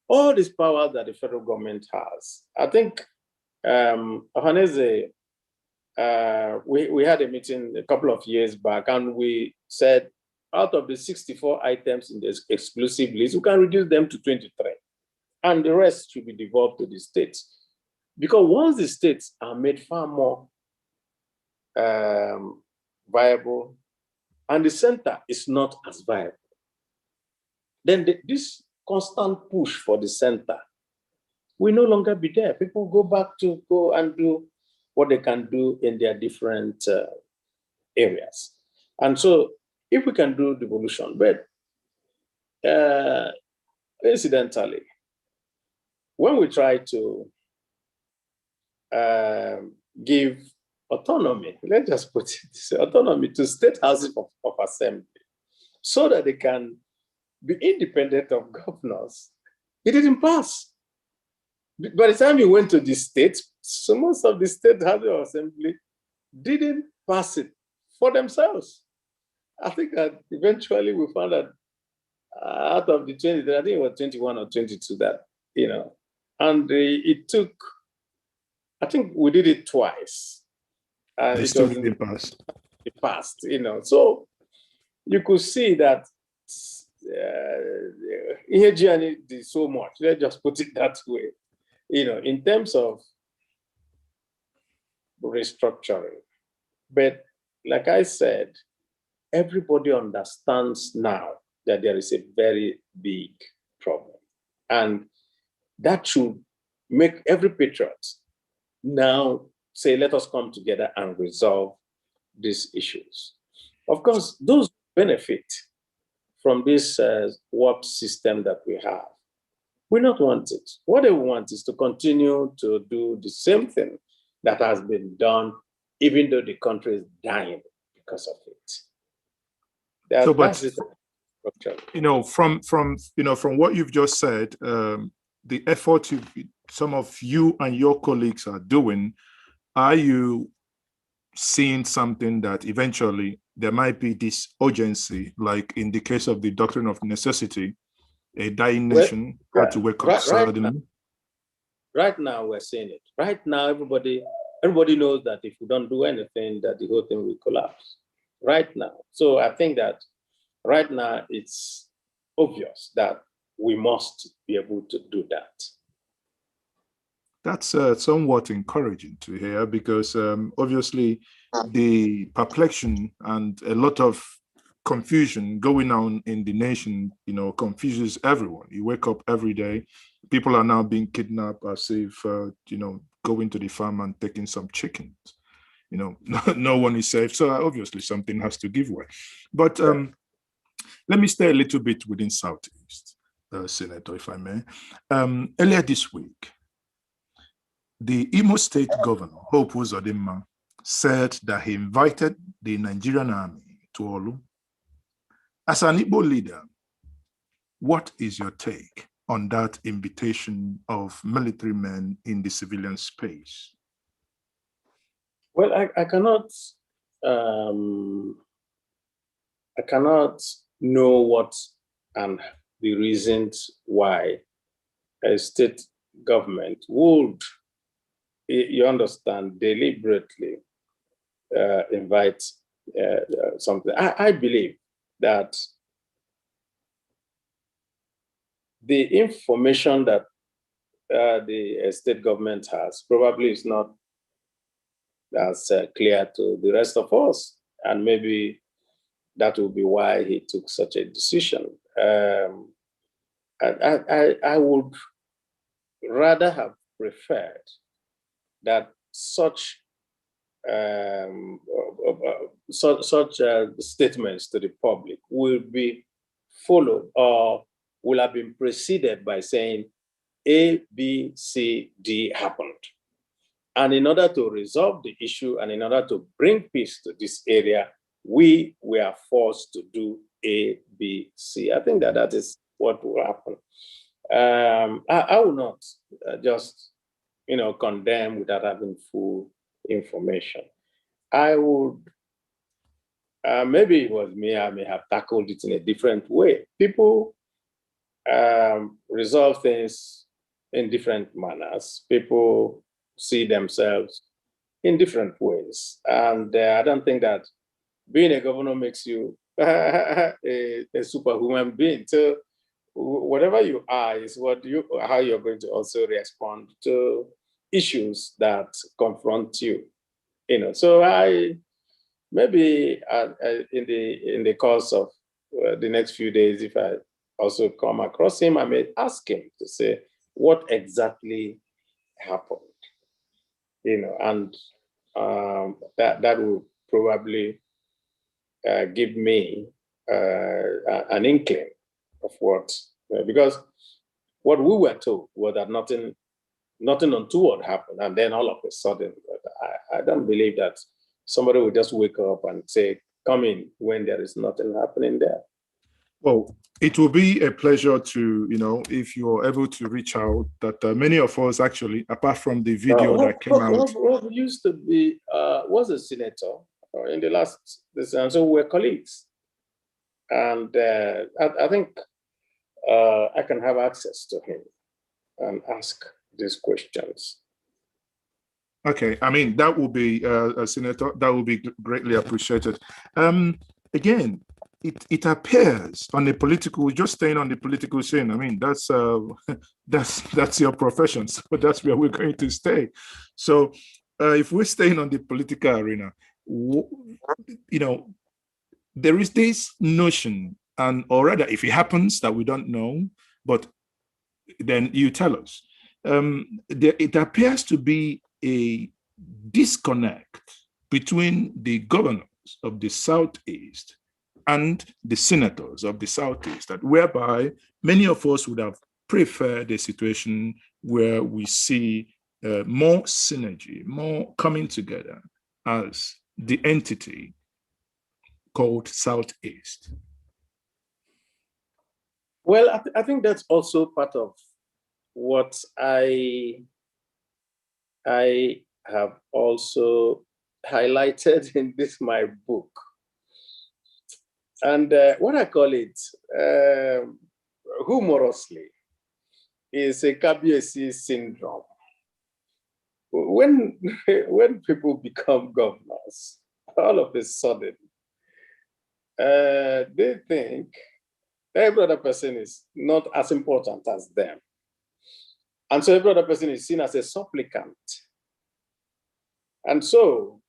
all these powers that the federal government has. I think, Ohaneze, we had a meeting a couple of years back, and we said, out of the 64 items in the exclusive list, we can reduce them to 23. And the rest should be devolved to the states. Because once the states are made far more viable, and the center is not as viable, then this constant push for the center will no longer be there. People go back to go and do what they can do in their different areas. And so if we can do devolution, but incidentally, when we try to give autonomy, let's just put it this way, autonomy to state houses of assembly so that they can be independent of governors, it didn't pass. By the time we went to the states, so most of the state houses of assembly didn't pass it for themselves. I think that eventually we found that out of the 20, I think it was 21 or 22 that, and it took, I think we did it twice. They It still was in didn't pass. the past, So you could see that Enyinnaya did so much. Let's just put it that way. In terms of restructuring. But like I said, everybody understands now that there is a very big problem. And that should make every patriot now say, let us come together and resolve these issues. Of course, those benefit from this warped system that we have will not want it. What they want is to continue to do the same thing that has been done, even though the country is dying because of it. That's it. From what you've just said, the effort some of you and your colleagues are doing, are you seeing something that eventually there might be this urgency, like in the case of the doctrine of necessity, a dying nation had to wake up suddenly? Right now, we're seeing it. Right now, everybody knows that if we don't do anything, that the whole thing will collapse. Right now. So I think that right now, it's obvious that we must be able to do that. That's somewhat encouraging to hear, because obviously the perplexion and a lot of confusion going on in the nation, confuses everyone. You wake up every day, people are now being kidnapped as if, going to the farm and taking some chickens. No one is safe. So obviously something has to give way. But let me stay a little bit within Southeast, Senator, if I may. Earlier this week, the Imo State Governor, Hope Uzodimma, said that he invited the Nigerian army to Olu. As an Igbo leader, what is your take on that invitation of military men in the civilian space? Well, I cannot know what and the reasons why a state government would, you understand, deliberately invite something. I believe that the information that the state government has probably is not as clear to the rest of us, and maybe that will be why he took such a decision. I would rather have preferred that such statements to the public will be followed or will have been preceded by saying A, B, C, D happened. And in order to resolve the issue and in order to bring peace to this area, we were forced to do A, B, C. I think that is what will happen. I will not just, condemn without having full information. I would, maybe it was me, I may have tackled it in a different way. People resolve things in different manners. People see themselves in different ways. And I don't think that being a governor makes you a superhuman being. So whatever you are is how you're going to also respond to issues that confront you. So I maybe in the course of the next few days, if I also come across him, I may ask him to say what exactly happened. And that will probably give me an inkling of what, because what we were told was that nothing untoward happened, and then all of a sudden, I don't believe that somebody will just wake up and say, come in, when there is nothing happening there. Well, it will be a pleasure to, if you're able to reach out, that many of us actually, apart from the video that came out. Rob used to be, was a senator in the last, and so we're colleagues. And I think I can have access to him and ask these questions. Okay, I mean, that will be, Senator, that will be greatly appreciated. Again, it appears on the political, just staying on the political scene. I mean, that's that's your profession, so that's where we're going to stay. So, if we're staying on the political arena, you know, there is this notion, and or rather, if it happens that we don't know, but then you tell us. It appears to be a disconnect between the governors of the Southeast and the senators of the Southeast, that whereby many of us would have preferred a situation where we see more synergy, more coming together as the entity called Southeast. Well, I think that's also part of what I have also highlighted in this my book. And what I call it humorously is a KBSC syndrome. When people become governors, all of a sudden, they think every other person is not as important as them. And so every other person is seen as a supplicant. And so,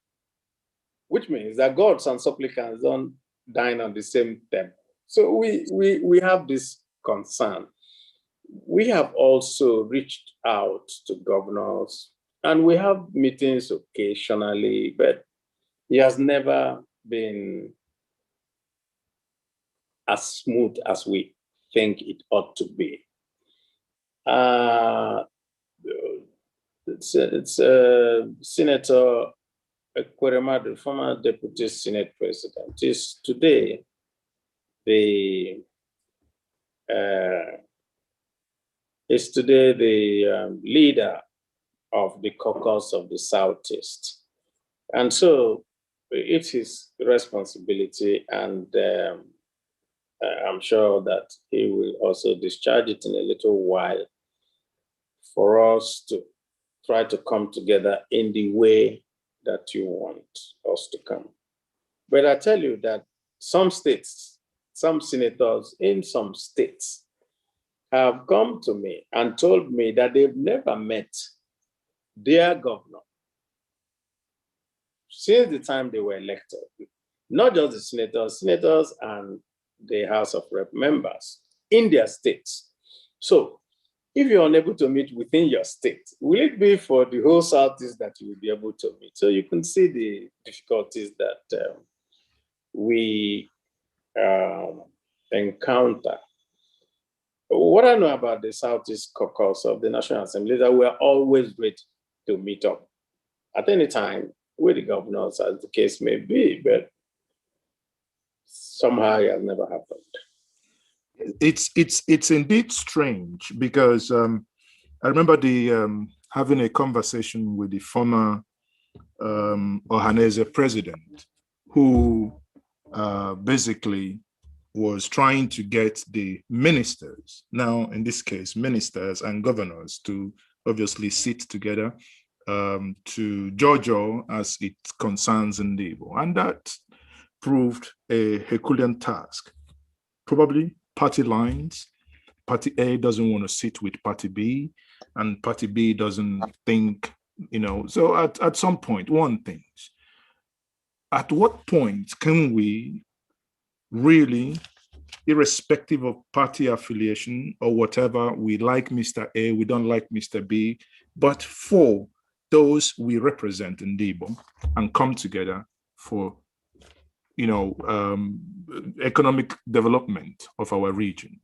which means that gods and supplicants don't dine on the same table. So we have this concern. We have also reached out to governors, and we have meetings occasionally, but it has never been as smooth as we think it ought to be. It's Senator Ekweremadu, the former Deputy Senate President, is today the leader of the caucus of the Southeast. And so it's his responsibility, and I'm sure that he will also discharge it in a little while for us to try to come together in the way that you want us to come. But I tell you that some states, some senators in some states have come to me and told me that they've never met their governor since the time they were elected. Not just the senators and the House of Rep members in their states. So if you're unable to meet within your state, will it be for the whole Southeast that you will be able to meet? So you can see the difficulties that we encounter. What I know about the Southeast caucus of the National Assembly is that we are always ready to meet up at any time with the governors, as the case may be, but somehow it has never happened. It's indeed strange, because I remember having a conversation with the former Ohanese president, who basically was trying to get the ministers, now in this case, ministers and governors, to obviously sit together to judge as it concerns Ndibo. And that proved a Herculean task. Probably party lines. Party A doesn't want to sit with Party B, and Party B doesn't think, so at some point, one thing, at what point can we really, irrespective of party affiliation or whatever, we like Mr. A, we don't like Mr. B, but for those we represent in Ndibo, and come together for economic development of our region?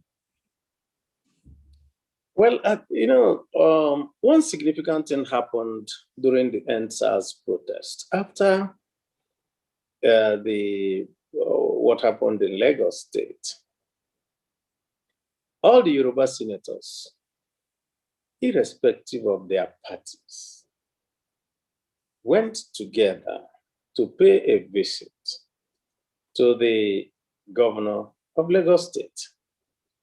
Well, one significant thing happened during the EndSARS protest. After what happened in Lagos State, all the Yoruba senators, irrespective of their parties, went together to pay a visit to the governor of Lagos State,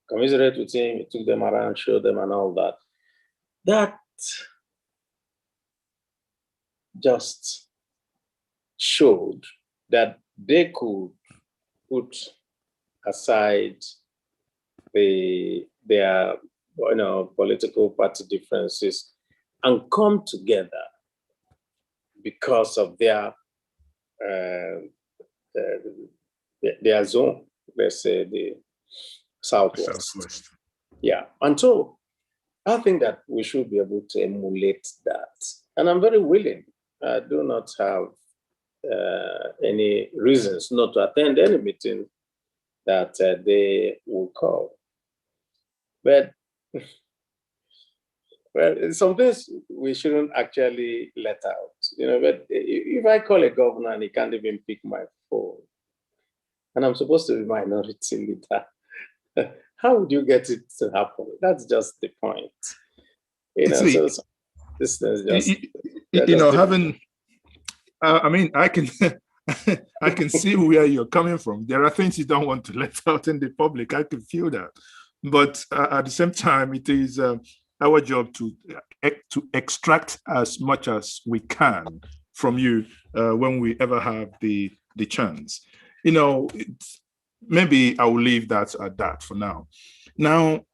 commiserate with him, he took them around, showed them and all that. That just showed that they could put aside their political party differences and come together because of their zone, let's say the Southwest. Yeah. And so I think that we should be able to emulate that. And I'm very willing. I do not have any reasons not to attend any meeting that they will call. But well, some things we shouldn't actually let out. But if I call a governor and he can't even pick my phone, and I'm supposed to be minority leader, how would you get it to happen? That's just the point. So this is just having. I mean, I can I can see where you're coming from. There are things you don't want to let out in the public. I can feel that, but at the same time, it is our job to extract as much as we can from you when we ever have the chance. Maybe I will leave that at that for now. Now,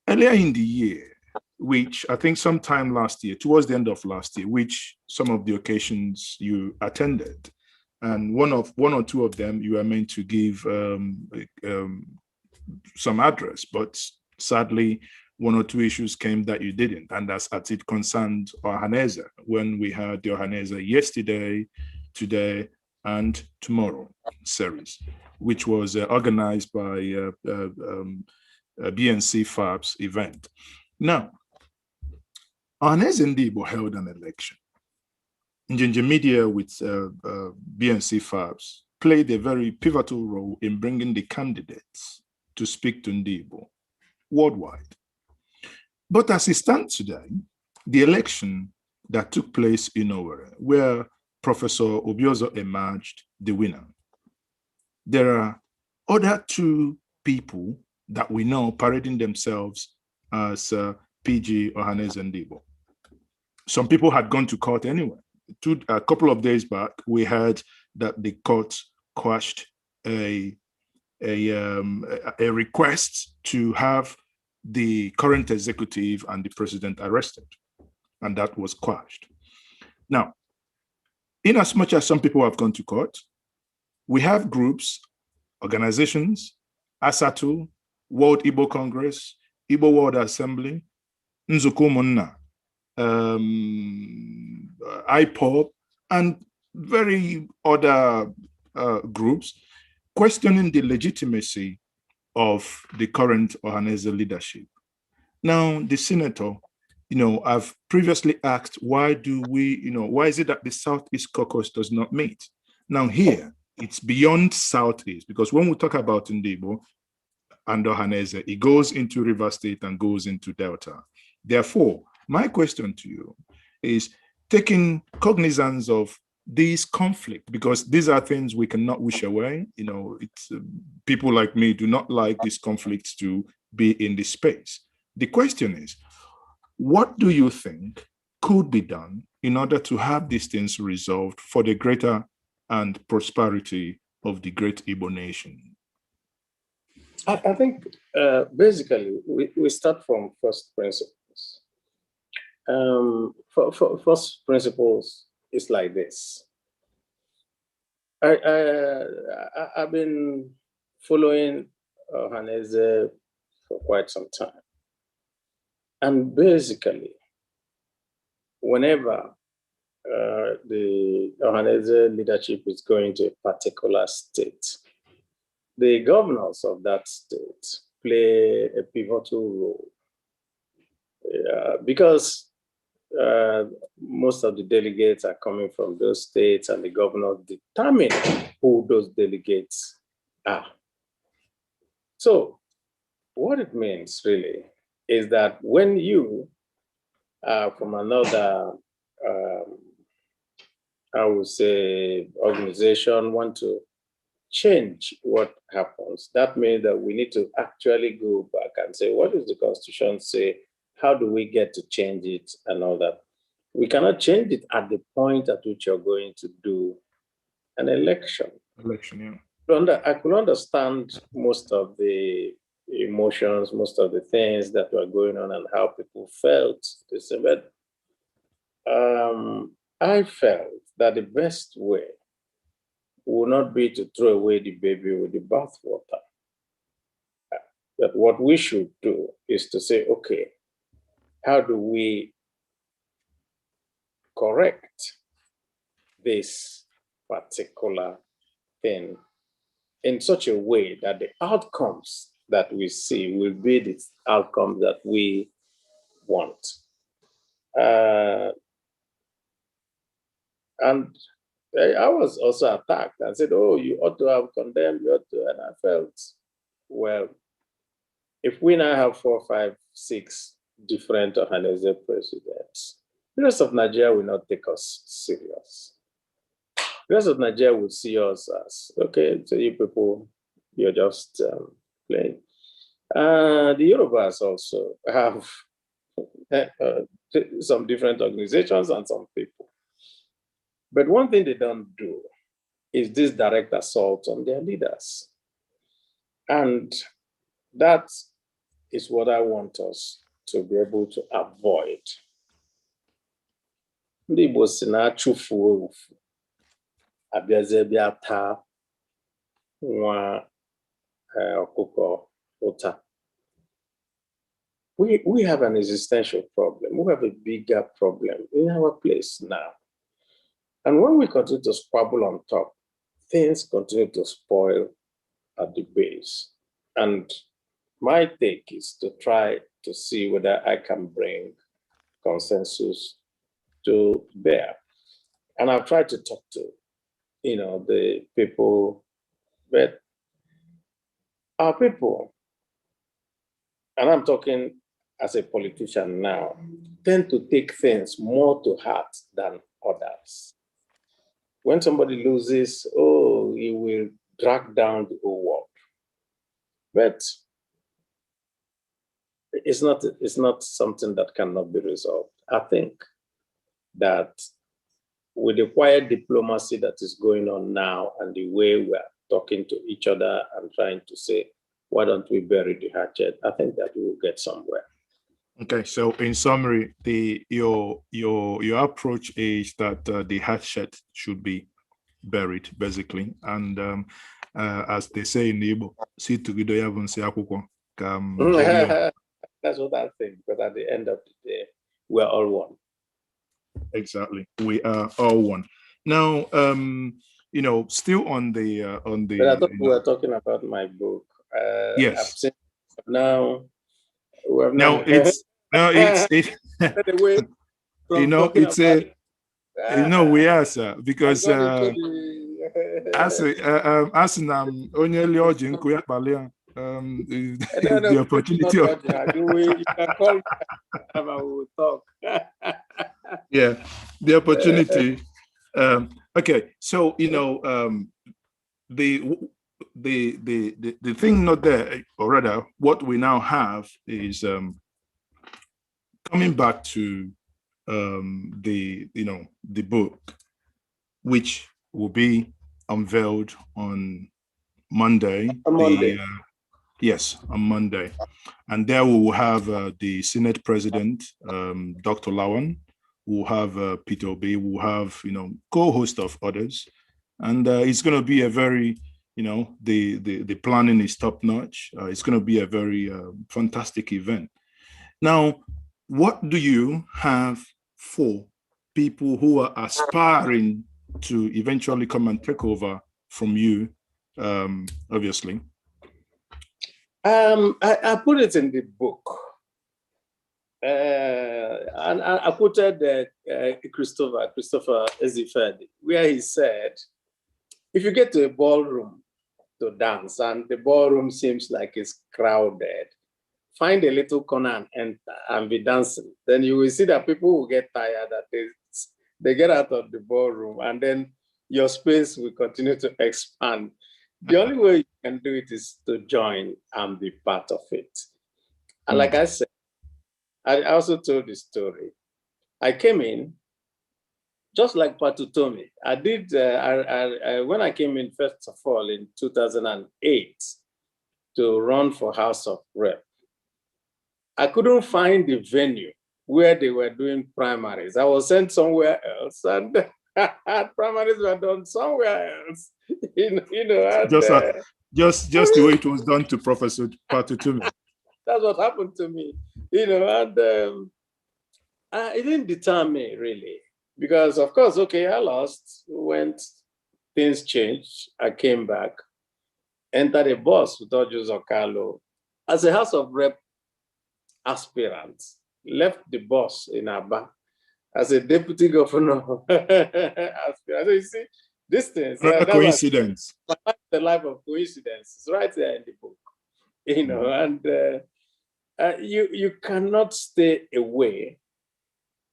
earlier in the year, which I think sometime last year, towards the end of last year, which some of the occasions you attended, and one or two of them you were meant to give some address, but sadly, one or two issues came that you didn't, and that's as it concerned Ohaneze, when we had the Ohaneze yesterday, today, and tomorrow series, which was organized by BNC Fab's event. Now, Ohaneze Ndigbo held an election. Njenje Media with BNC Fabs played a very pivotal role in bringing the candidates to speak to Ndigbo worldwide. But as it stands today, the election that took place in Owerri, where Professor Obiozo emerged the winner, there are other two people that we know parading themselves as PG Ohaneze Ndigbo. Some people had gone to court anyway. A couple of days back, we heard that the court quashed a request to have the current executive and the president arrested, and that was quashed. Now, in as much as some people have gone to court, we have groups, organizations, ASATU, World Igbo Congress, Igbo World Assembly, Nzuko Monna, IPOB, and very other groups questioning the legitimacy of the current Ohaneze leadership. Now, the senator, I've previously asked, why is it that the Southeast Caucus does not meet? Now here, it's beyond Southeast, because when we talk about Ndigbo and Ohaneze, it goes into River State and goes into Delta. Therefore, my question to you is, taking cognizance of this conflict, because these are things we cannot wish away. It's people like me do not like these conflicts to be in this space. The question is, what do you think could be done in order to have these things resolved for the greater and prosperity of the great Igbo nation? I think basically we start from first principles. First principles is like this. I've been following Ohaneze for quite some time. And basically, whenever the Ohaneze leadership is going to a particular state, the governors of that state play a pivotal role. Because most of the delegates are coming from those states, and the governors determine who those delegates are. So what it means really is that when you from another, I would say, organization want to change what happens, that means that we need to actually go back and say, what does the Constitution say? How do we get to change it and all that? We cannot change it at the point at which you're going to do an election. I could understand most of the emotions, most of the things that were going on and how people felt. But I felt that the best way would not be to throw away the baby with the bathwater. That what we should do is to say, okay, how do we correct this particular thing in such a way that the outcomes that we see will be the outcomes that we want. And I was also attacked and said, oh, you ought to have condemned, you ought to. And I felt, well, if we now have 4, 5, 6 different organized presidents, the rest of Nigeria will not take us serious. The rest of Nigeria will see us as, okay, so you people, you're just playing. The Yorubas also have some different organizations and some people. But one thing they don't do is this direct assault on their leaders. And that is what I want us to be able to avoid. Ndị Igbo si na achụfuo ofu abịazie bịa taa nwa ọkụkọ ụta. We have an existential problem. We have a bigger problem in our place now. And when we continue to squabble on top, things continue to spoil at the base. And my take is to try to see whether I can bring consensus to bear. And I've tried to talk to, the people, but our people, and I'm talking as a politician now, tend to take things more to heart than others. When somebody loses, oh, he will drag down the whole world. But it's not something that cannot be resolved. I think that with the quiet diplomacy that is going on now and the way we're talking to each other and trying to say, why don't we bury the hatchet? I think that we will get somewhere. Okay, so in summary, your approach is that the hatchet should be buried, basically, and as they say in Igbo, "Si tugido ya bunsi akwukwo." That's what I think. But at the end of the day, we're all one. Exactly, we are all one. Now, still on the. But I thought we were talking about my book. Yes. I've seen now. It's we are, sir, because the opportunity of you can call me and I will talk. Yeah, the opportunity. Okay, so the thing not there, or rather, what we now have is coming back to the book, which will be unveiled on Monday. Yes, on Monday, and there we will have the Senate President, Dr. Lawan. We'll have Peter Obi. We'll have co-host of others, and it's going to be a very the planning is top notch. It's going to be a very fantastic event. Now, what do you have for people who are aspiring to eventually come and take over from you, obviously? I put it in the book. And I quoted Christopher Ezifedi, where he said, if you get to a ballroom to dance and the ballroom seems like it's crowded, find a little corner and enter and be dancing. Then you will see that people will get tired, that they get out of the ballroom, and then your space will continue to expand. The only way you can do it is to join and be part of it. And like I said, I also told the story. I came in just like Patutomi, I did, when I came in, first of all, in 2008, to run for House of Rep, I couldn't find the venue where they were doing primaries. I was sent somewhere else, and primaries were done somewhere else. Just the way it was done to Professor Patutomi. That's what happened to me, and it didn't deter me really, because of course, okay, I lost. When things changed, I came back, entered a bus with Jose Carlo as a House of Rep aspirant, left the bus in Aba as a deputy governor aspirant. So you see, these things. Not a coincidence. The life of coincidence. It's right there in the book, and you cannot stay away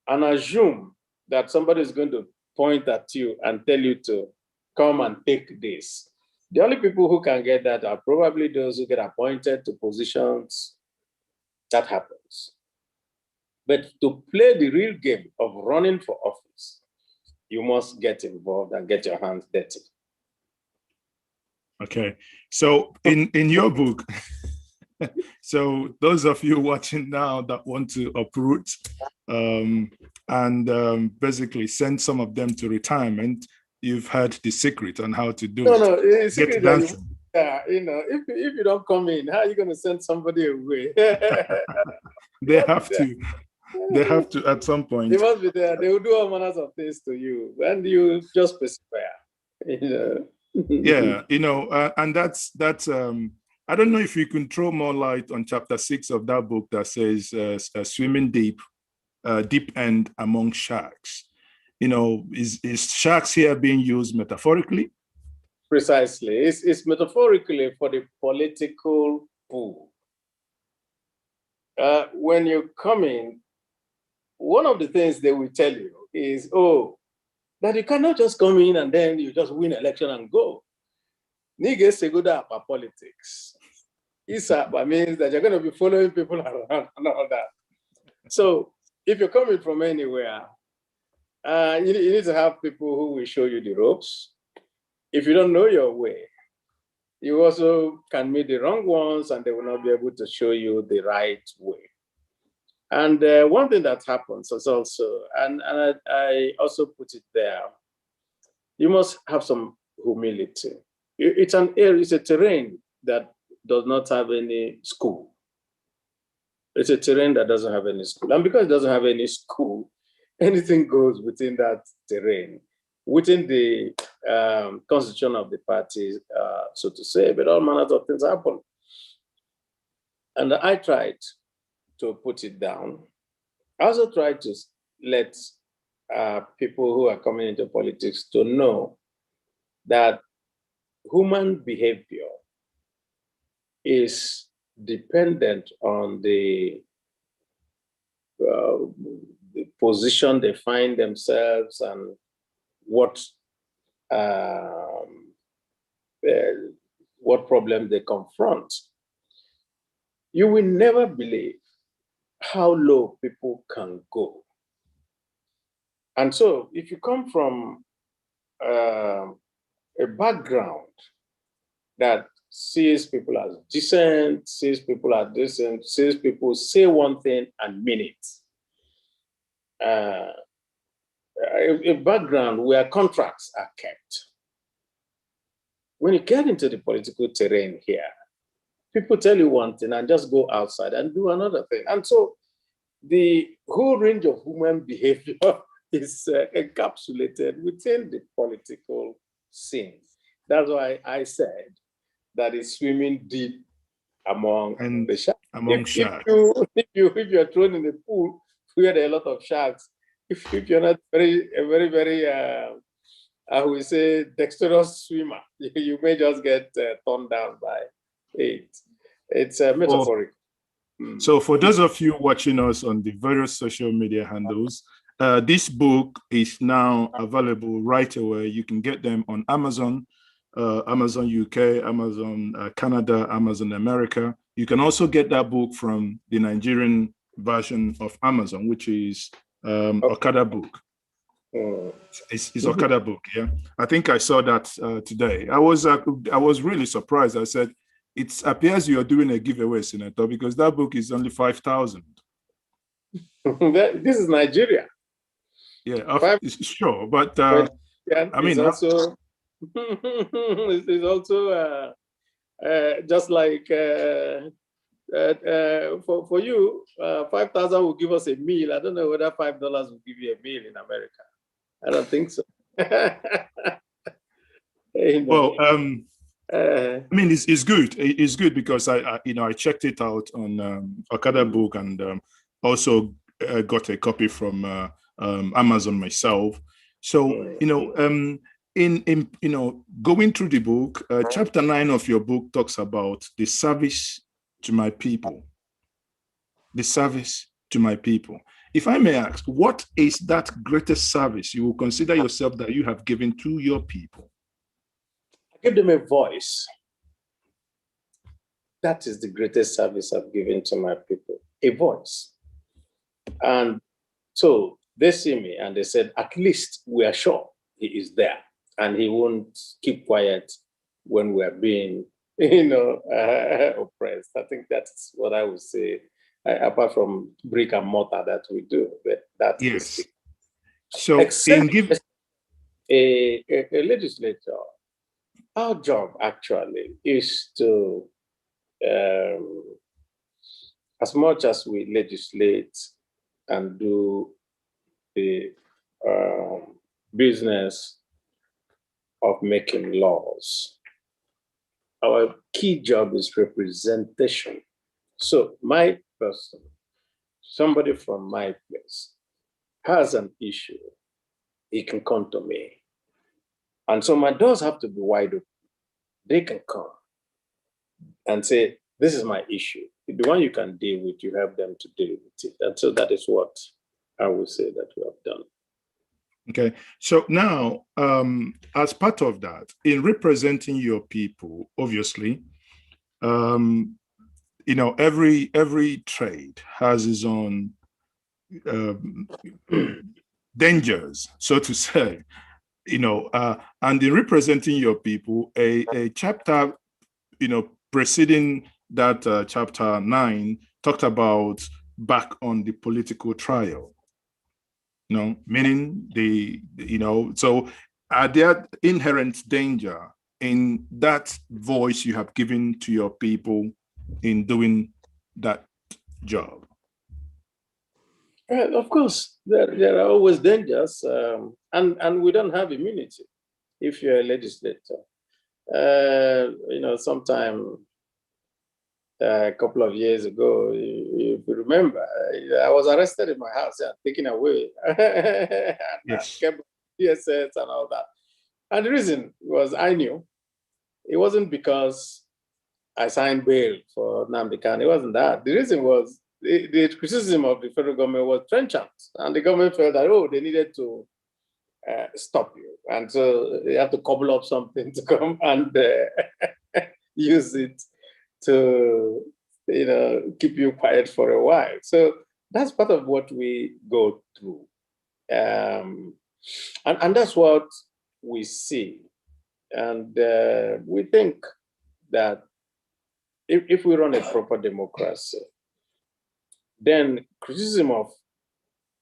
and assume that somebody is going to point at you and tell you to come and take this. The only people who can get that are probably those who get appointed to positions. That happens. But to play the real game of running for office, you must get involved and get your hands dirty. Okay. So in your book, so those of you watching now that want to uproot and basically send some of them to retirement, you've heard the secret on how to do it. No, it's secret dancing. If you don't come in, how are you going to send somebody away? They have to. They have to at some point. They must be there. They will do all manners of things to you, and you just persevere. Yeah, and that's I don't know if you can throw more light on chapter 6 of that book that says swimming deep end among sharks. Is sharks here being used metaphorically? Precisely. It's metaphorically for the political pool. When you come in, one of the things they will tell you is, that you cannot just come in and then you just win election and go. Niggas say good at politics. Isapa means that you're going to be following people around and all that. So if you're coming from anywhere, you need to have people who will show you the ropes. If you don't know your way, you also can meet the wrong ones and they will not be able to show you the right way. And one thing that happens is also, and I also put it there, you must have some humility. It's a terrain that does not have any school. It's a terrain that doesn't have any school. And because it doesn't have any school, anything goes within that terrain, within the constitution of the party, so to say, but all manners of things happen. And I tried to put it down. I also try to let people who are coming into politics to know that human behavior is dependent on the position they find themselves and what problem they confront. You will never believe how low people can go. And so if you come from a background that sees people as decent, sees people as decent, sees people say one thing and mean it, a background where contracts are kept. When you get into the political terrain here, people tell you one thing and just go outside and do another thing. And so the whole range of human behavior is encapsulated within the political scene. That's why I said that it's swimming deep among the sharks. If you're thrown in a pool where there are a lot of sharks, if you're not very, I would say, dexterous swimmer, you may just get torn down by it. It's metaphoric. So for those of you watching us on the various social media handles, this book is now available right away. You can get them on Amazon, Amazon UK, Amazon Canada, Amazon America. You can also get that book from the Nigerian version of Amazon, which is Okada Book. It's Okada book, yeah. I think I saw that today. I was really surprised. I said, it appears you are doing a giveaway, Senator, because that book is only 5,000. This is Nigeria. Yeah, sure, but I mean, it's also it's also just like for you, 5,000 will give us a meal. I don't know whether $5 will give you a meal in America. I don't think so. Well, I mean, it's good. It's good because I checked it out on Okada book and also got a copy from Amazon myself. So in going through the book, chapter 9 of your book talks about the service to my people. The service to my people. If I may ask, what is that greatest service you will consider yourself that you have given to your people? Give them a voice. That is the greatest service I've given to my people, a voice. And so they see me and they said, at least we are sure he is there and he won't keep quiet when we're being, oppressed. I think that's what I would say, apart from brick and mortar that we do. But that's yes. So except a legislator, our job actually is to, as much as we legislate and do the business of making laws, our key job is representation. So my person, somebody from my place, has an issue, he can come to me. And so my doors have to be wide open. They can come and say, this is my issue. The one you can deal with, you help them to deal with it. And so that is what I would say that we have done. Okay. So now, as part of that, in representing your people, obviously, every trade has its own dangers, so to say. And in representing your people, a chapter, preceding that chapter 9 talked about back on the political trial. Meaning so are there inherent danger in that voice you have given to your people in doing that job? Of course, there are always dangers, and we don't have immunity if you're a legislator. Sometime a couple of years ago, if you remember, I was arrested in my house and taken away. And yes. Kept DSS and all that. And the reason was I knew it wasn't because I signed bail for Nnamdi Kanu. It wasn't that. The reason was the criticism of the federal government was trenchant, and the government felt that, they needed to stop you. And so they have to cobble up something to come and use it to, keep you quiet for a while. So that's part of what we go through. And that's what we see. And we think that if we run a proper democracy, then criticism of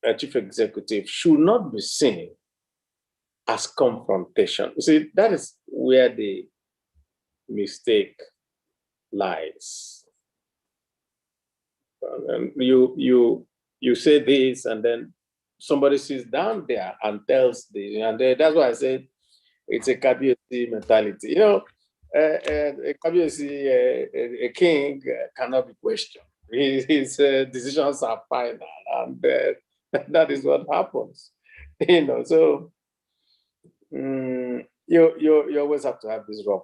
a chief executive should not be seen as confrontation. You see, that is where the mistake lies. And you say this, and then somebody sits down there and tells this, and that's why I said it's a KBC mentality. A KBC, a king cannot be questioned. His decisions are final, and that is what happens. So you always have to have this rough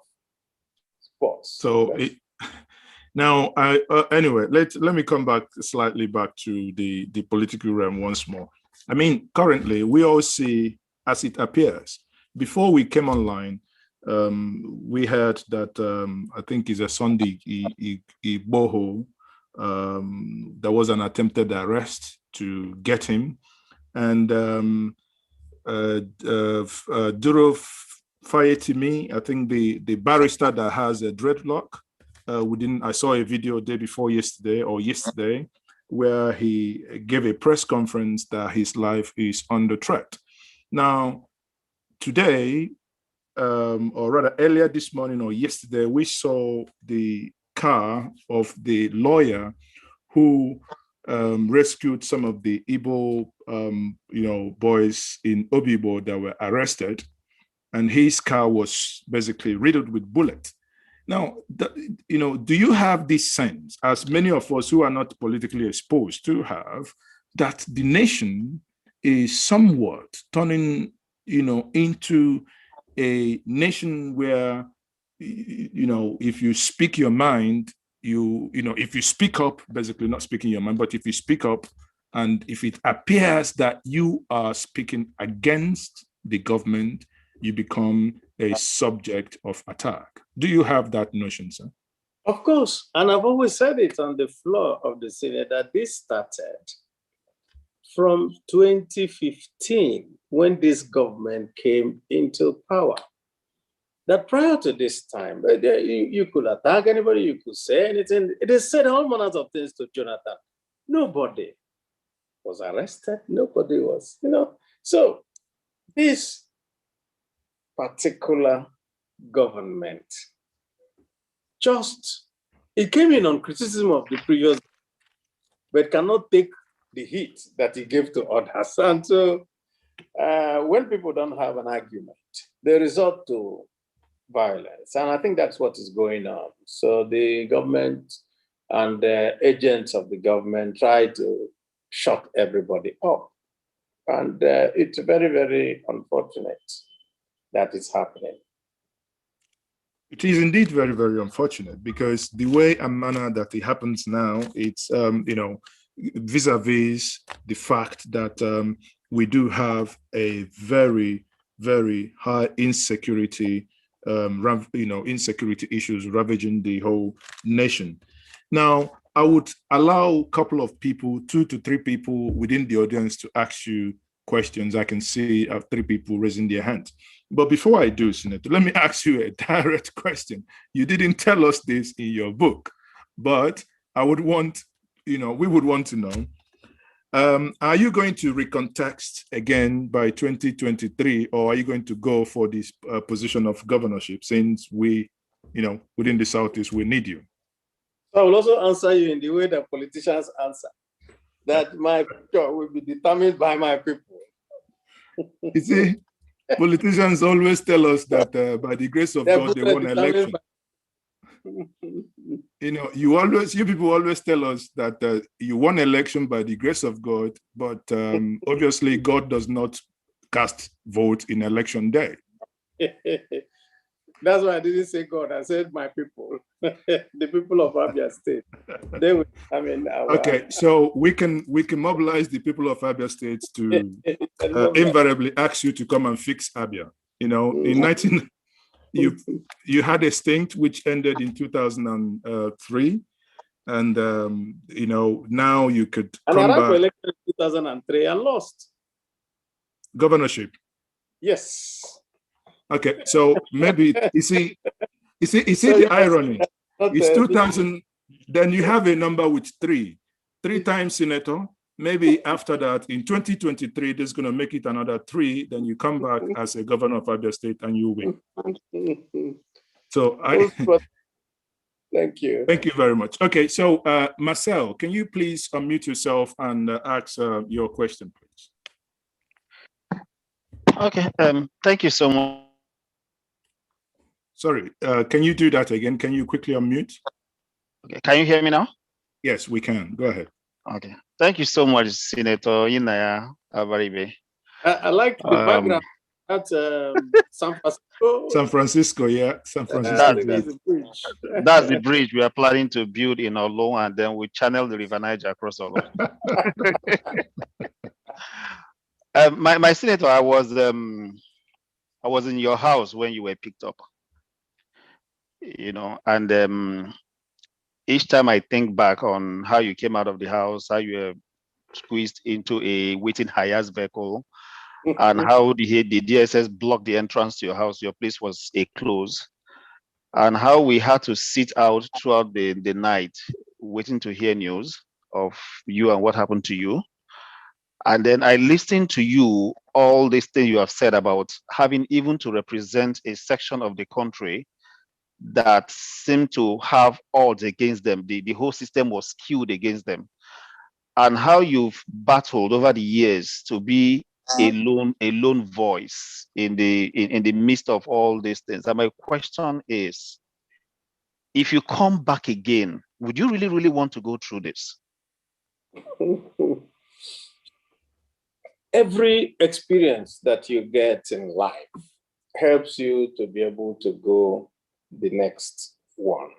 spots. So now, anyway, let me come back slightly back to the political realm once more. I mean, currently we all see, as it appears, before we came online, we heard that I think it's a Sunday Igboho. There was an attempted arrest to get him, and Duro Fayetimi, I think the barrister that has a dreadlock. I saw a video day before yesterday or yesterday where he gave a press conference that his life is under threat. Now, today, or rather earlier this morning or yesterday, we saw the car of the lawyer who rescued some of the Igbo, boys in Obibo that were arrested, and his car was basically riddled with bullets. Now, do you have this sense, as many of us who are not politically exposed to have, that the nation is somewhat turning, into a nation where, if you speak your mind, if you speak up, basically not speaking your mind, but if you speak up, and if it appears that you are speaking against the government, you become a subject of attack. Do you have that notion, sir? Of course. And I've always said it on the floor of the Senate that this started from 2015 when this government came into power. That prior to this time, you could attack anybody, you could say anything. It is said all manners of things to Jonathan. Nobody was arrested. Nobody was, So this particular government it came in on criticism of the previous, but cannot take the heat that he gave to others. And so when people don't have an argument, they resort to violence. And I think that's what is going on. So the government and the agents of the government try to shut everybody up. And it's very, very unfortunate that it's happening. It is indeed very, very unfortunate, because the way and manner that it happens now, it's, vis-a-vis the fact that we do have a very, very high insecurity, insecurity issues ravaging the whole nation. Now, I would allow a couple of people, 2 to 3 people within the audience to ask you questions. I can see 3 people raising their hands. But before I do, Senator, let me ask you a direct question. You didn't tell us this in your book, but we would want to know, are you going to recontest again by 2023, or are you going to go for this position of governorship, since we, within the Southeast, we need you? I will also answer you in the way that politicians answer, that my future will be determined by my people. You see, politicians always tell us that by the grace of God, they won an election. You people always tell us that you won election by the grace of God, but obviously God does not cast vote in election day. That's why I didn't say God. I said my people, the people of Abia State. Okay, so we can mobilize the people of Abia State to invariably ask you to come and fix Abia. In you had a stint which ended in 2003, and now you could come back. I ran for election in 2003 and lost governorship. Yes. Okay, so maybe you see the irony. It's 2000. Then you have a number with 3 times senator. Maybe after that, in 2023, there's going to make it another 3. Then you come back as a governor of Abia State and you win. So thank you. Thank you very much. Okay, so Marcel, can you please unmute yourself and ask your question, please? Okay. Thank you so much. Sorry, can you do that again? Can you quickly unmute? Okay. Can you hear me now? Yes, we can. Go ahead. Okay. Thank you so much, Senator Enyinnaya Abaribe. I like the background. That's San Francisco. San Francisco, yeah. San Francisco. That's the bridge. That's the bridge we are planning to build in Olo, and then we channel the River Niger across Olo. My senator, I was in your house when you were picked up. And each time I think back on how you came out of the house, how you were squeezed into a waiting Hiace vehicle, and how the DSS blocked the entrance to your house. Your place was a close, and how we had to sit out throughout the night waiting to hear news of you and what happened to you. And then I listened to you, all these things you have said about having even to represent a section of the country that seemed to have odds against them. The whole system was skewed against them. And how you've battled over the years to be a lone voice in the midst of all these things. And my question is, if you come back again, would you really, really want to go through this? Every experience that you get in life helps you to be able to go the next one.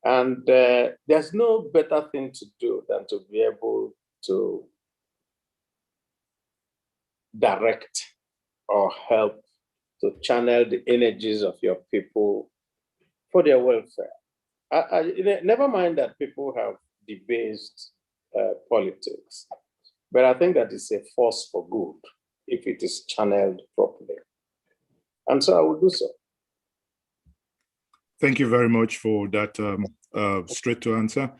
And there's no better thing to do than to be able to direct or help to channel the energies of your people for their welfare. Never mind that people have debased politics, but I think that it's a force for good if it is channeled properly. And so I will do so. Thank you very much for that straight to answer.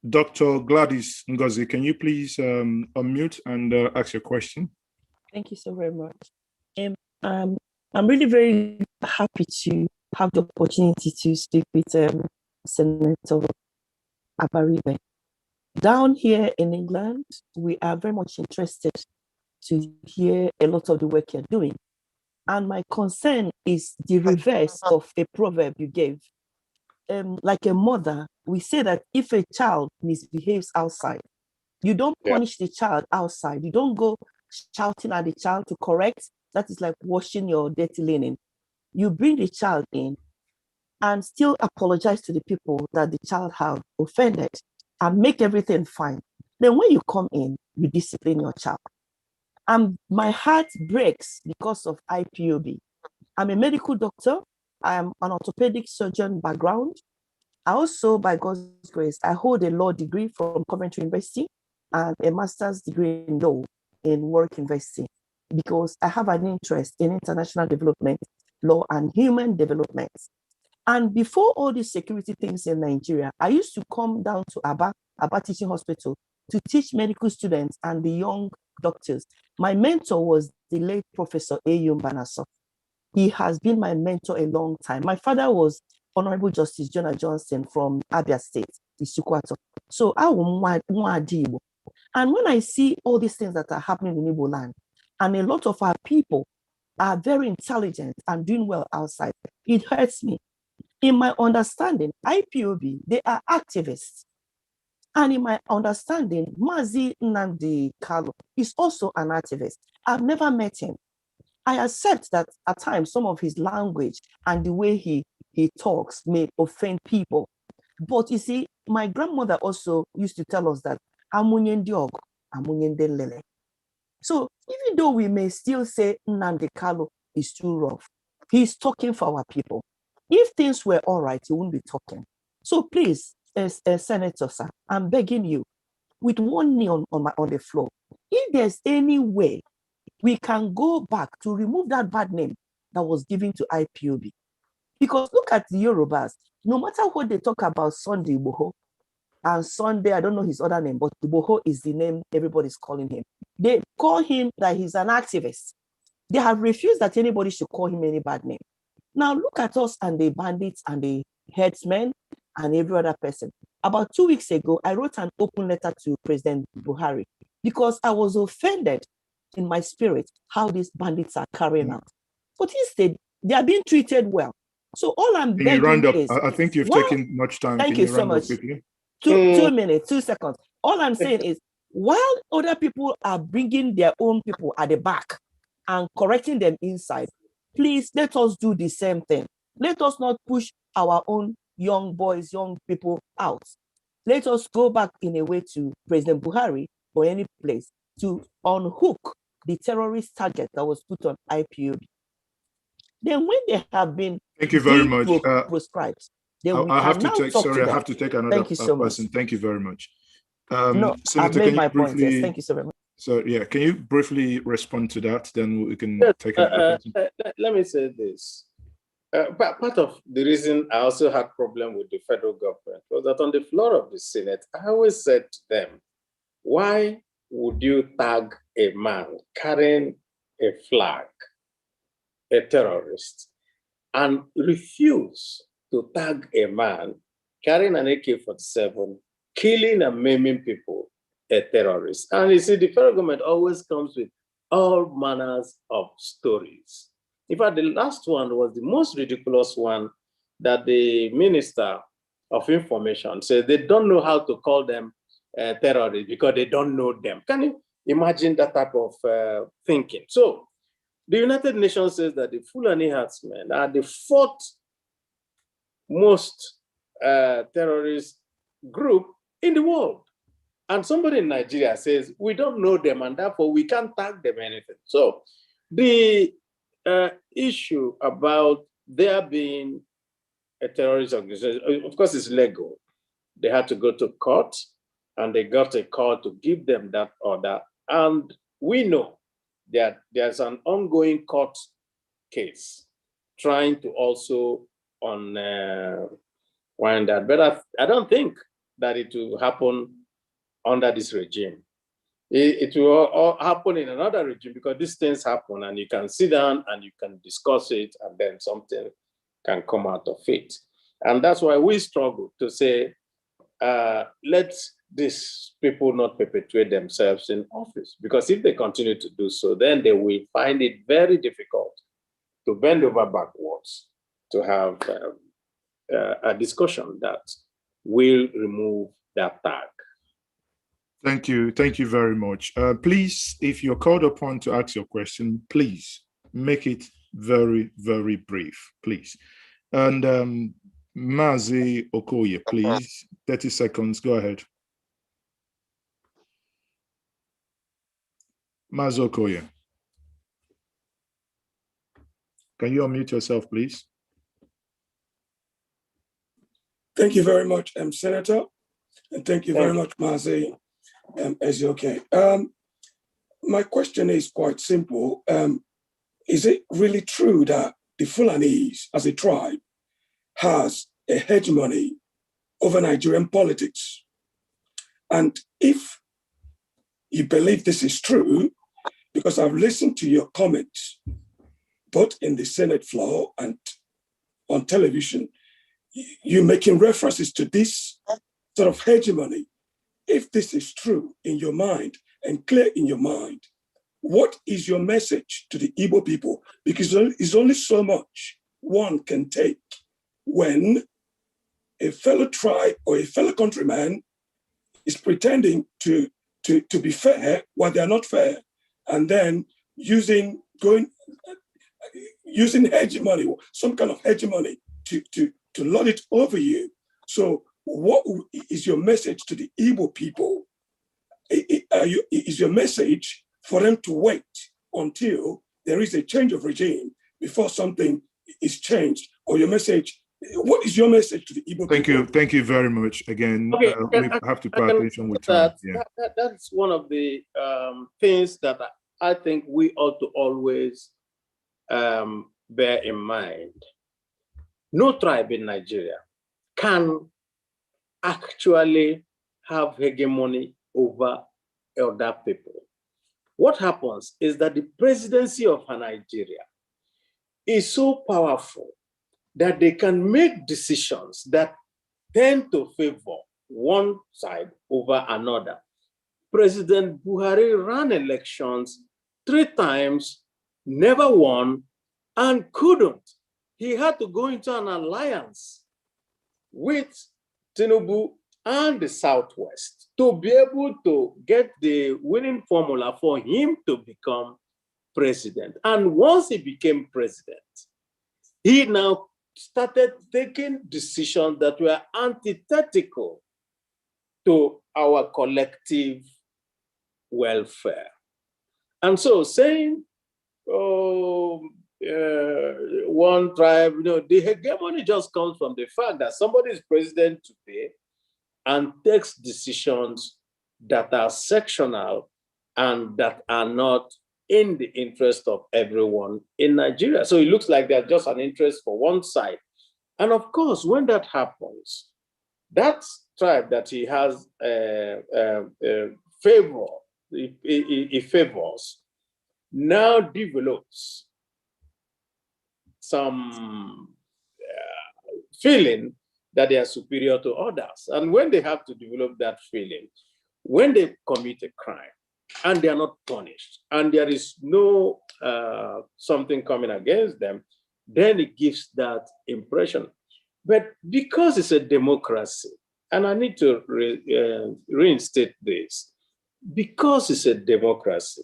Dr. Gladys Ngozi, can you please unmute and ask your question? Thank you so very much. I'm really very happy to have the opportunity to speak with Senator Abaribe. Down here in England, we are very much interested to hear a lot of the work you're doing. And my concern is the reverse of a proverb you gave. Like a mother, we say that if a child misbehaves outside, you don't punish the child outside. You don't go shouting at the child to correct. That is like washing your dirty linen. You bring the child in and still apologize to the people that the child have offended and make everything fine. Then when you come in, you discipline your child. And my heart breaks because of IPOB. I'm a medical doctor. I'm an orthopedic surgeon background. I also, by God's grace, I hold a law degree from Coventry University and a master's degree in law in Warwick University because I have an interest in international development, law, and human development. And before all these security things in Nigeria, I used to come down to Aba Teaching Hospital to teach medical students and the young doctors. My mentor was the late Professor Eyum Banaso. He has been my mentor a long time. My father was Honorable Justice Jonah Johnson from Abia State, Isukwato. So I will. And when I see all these things that are happening in Igbo land, and a lot of our people are very intelligent and doing well outside, it hurts me. In my understanding, IPOB, they are activists. And in my understanding, Mazi Nnamdi Kanu is also an activist. I've never met him. I accept that at times some of his language and the way he talks may offend people. But you see, my grandmother also used to tell us that so even though we may still say Nnamdi Kanu is too rough, he's talking for our people. If things were all right, he wouldn't be talking. So please, Senator, sir, I'm begging you, with one knee on the floor, if there's any way we can go back to remove that bad name that was given to IPOB. Because look at the Yorubas, no matter what they talk about Sunday Igboho, and Sunday, I don't know his other name, but Igboho is the name everybody's calling him. They call him that he's an activist. They have refused that anybody should call him any bad name. Now look at us and the bandits and the headsmen and every other person. About 2 weeks ago, I wrote an open letter to President Buhari because I was offended in my spirit how these bandits are carrying out. But instead, they are being treated well. So all I'm begging is... I think you've taken much time. Thank you so much. 2 minutes, 2 seconds. All I'm saying is, while other people are bringing their own people at the back and correcting them inside, please let us do the same thing. Let us not push our own young boys, young people out. Let us go back in a way to President Buhari or any place to unhook the terrorist target that was put on IPOB. Then when they have been thank you very much. Proscribed, then I have to take another Thank you so person. much. Thank you very much. No, Senator, I've made my point. Yes, thank you so very much. So yeah, can you briefly respond to that? Then we can take it. Let me say this. Part of the reason I also had problem with the federal government was that on the floor of the Senate, I always said to them, why would you tag a man carrying a flag, a terrorist, and refuse to tag a man carrying an AK-47, killing and maiming people, a terrorist? And you see, the federal government always comes with all manners of stories. In fact, the last one was the most ridiculous one, that the Minister of Information said they don't know how to call them terrorists because they don't know them. Can you imagine that type of thinking? So the United Nations says that the Fulani herdsmen are the fourth most terrorist group in the world. And somebody in Nigeria says, we don't know them and therefore we can't tag them anything. So the issue about there being a terrorist organization, of course, it's legal. They had to go to court and they got a call to give them that order. And we know that there's an ongoing court case trying to also unwind that. But I don't think that it will happen under this regime. It will all happen in another regime because these things happen and you can sit down and you can discuss it and then something can come out of it. And that's why we struggle to say, let these people not perpetuate themselves in office, because if they continue to do so, then they will find it very difficult to bend over backwards to have a discussion that will remove that tag. Thank you very much. Please, if you're called upon to ask your question, please make it very, very brief, please. And Mazi Okoye, please, 30 seconds, go ahead. Mazi Okoye. Can you unmute yourself, please? Thank you very much, Senator. And thank you very much, Mazi. Okay. My question is quite simple. Is it really true that the Fulanese as a tribe has a hegemony over Nigerian politics? And if you believe this is true, because I've listened to your comments, both in the Senate floor and on television, you making references to this sort of hegemony. If this is true in your mind and clear in your mind, what is your message to the Igbo people? Because it's only so much one can take when a fellow tribe or a fellow countryman is pretending to be fair while they're not fair, and then using hegemony, some kind of hegemony to lord it over you. So what is your message to the Igbo people? Is your message for them to wait until there is a change of regime before something is changed? Or your message, what is your message to the Igbo people? Thank you very much. Again, okay, we have to pay attention with time. That's one of the things that I think we ought to always bear in mind. No tribe in Nigeria can actually have hegemony over other people. What happens is that the presidency of Nigeria is so powerful that they can make decisions that tend to favor one side over another. President Buhari ran elections 3 times, never won, and couldn't. He had to go into an alliance with Tinubu and the Southwest to be able to get the winning formula for him to become president. And once he became president, he now started taking decisions that were antithetical to our collective welfare. And so saying, one tribe, the hegemony just comes from the fact that somebody is president today and takes decisions that are sectional and that are not in the interest of everyone in Nigeria. So it looks like they're just an interest for one side. And of course, when that happens, that tribe that he has favors now develops some feeling that they are superior to others. And when they have to develop that feeling, when they commit a crime and they are not punished, and there is no something coming against them, then it gives that impression. But because it's a democracy, and I need to reinstate this, because it's a democracy,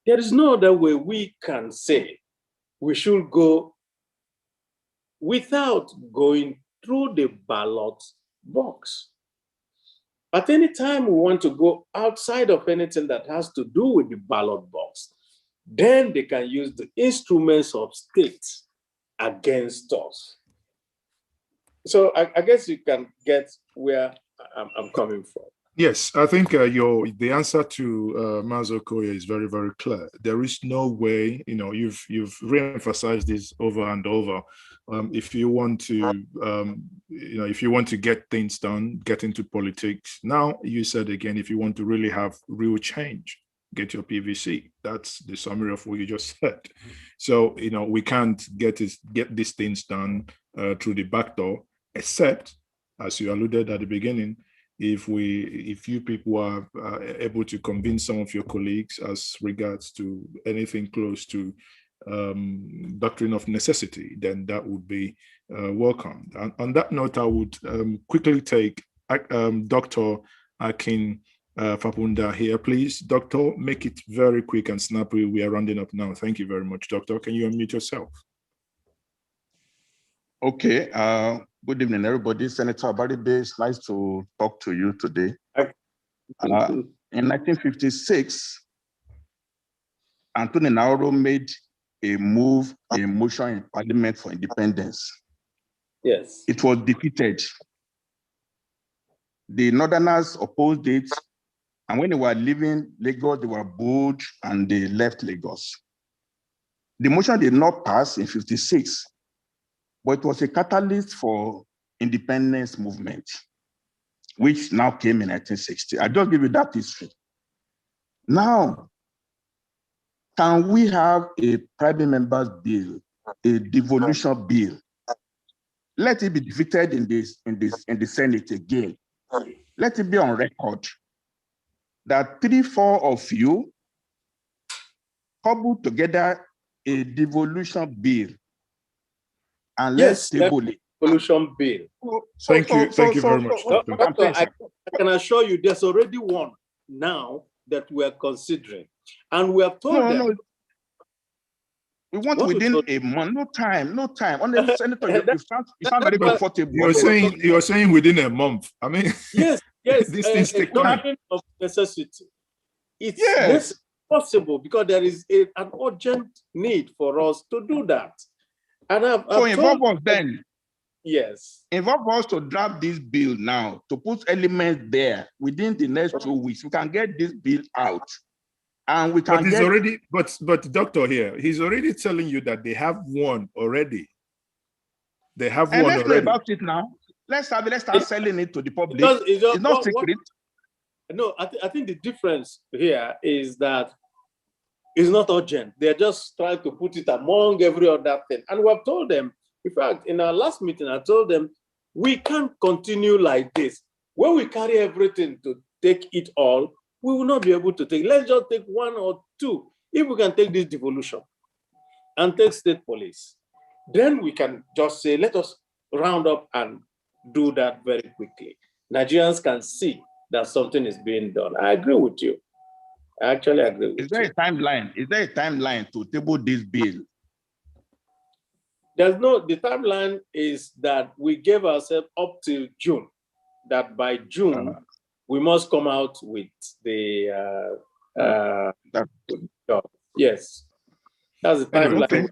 there is no other way we can say we should go without going through the ballot box. At any time we want to go outside of anything that has to do with the ballot box, then they can use the instruments of state against us. So I guess you can get where I'm coming from. Yes, I think the answer to Mazo Koya is very, very clear. There is no way, you've re-emphasized this over and over. If you want to, if you want to get things done, get into politics. Now you said again, if you want to really have real change, get your PVC. That's the summary of what you just said. So we can't get these things done through the back door, except, as you alluded at the beginning, if you people are able to convince some of your colleagues as regards to anything close to doctrine of necessity, then that would be welcomed. And on that note, I would quickly take Dr. Akin Fapunda here, please. Doctor, make it very quick and snappy. We are rounding up now. Thank you very much, Doctor. Can you unmute yourself? Okay. Good evening, everybody. Senator Abaribe, it's nice to talk to you today. In 1956, Anthony Nauro made a motion in Parliament for independence. Yes. It was defeated. The Northerners opposed it, and when they were leaving Lagos, they were bold and they left Lagos. The motion did not pass in 56, but it was a catalyst for independence movement, which now came in 1960. I just give you that history. Now, can we have a private members bill, a devolution bill? Let it be defeated in the Senate again. Let it be on record that 3-4 of you cobbled together a devolution bill, and let's table it. Devolution bill. Thank you very much, Doctor. Doctor, I can assure you there's already one now that we are considering. And we have told them. No. We want within a month, no time. Honestly, Senator, you sound very comfortable. You're saying within a month. I mean, yes. These things take time. Of necessity. It's possible because there is an urgent need for us to do that. And I've involve us then. Yes. Involve us to draft this bill now, to put elements there within the next 2 weeks. We can get this bill out. And we can but Doctor here, he's already telling you that they have one already. They have one already. Let's know about it now. Let's start selling it to the public. It's not secret. No, I think the difference here is that it's not urgent. They're just trying to put it among every other thing. And we have told them, in fact, in our last meeting, I told them, we can't continue like this. When we carry everything to take it all, we will not be able to take. Let's just take 1 or 2. If we can take this devolution and take state police, then we can just say, let us round up and do that very quickly. Nigerians can see that something is being done. I agree with you. I actually agree with you. Is there a timeline to table this bill? The timeline is that we gave ourselves up till June, that by June, we must come out with the yes. That's the timeline.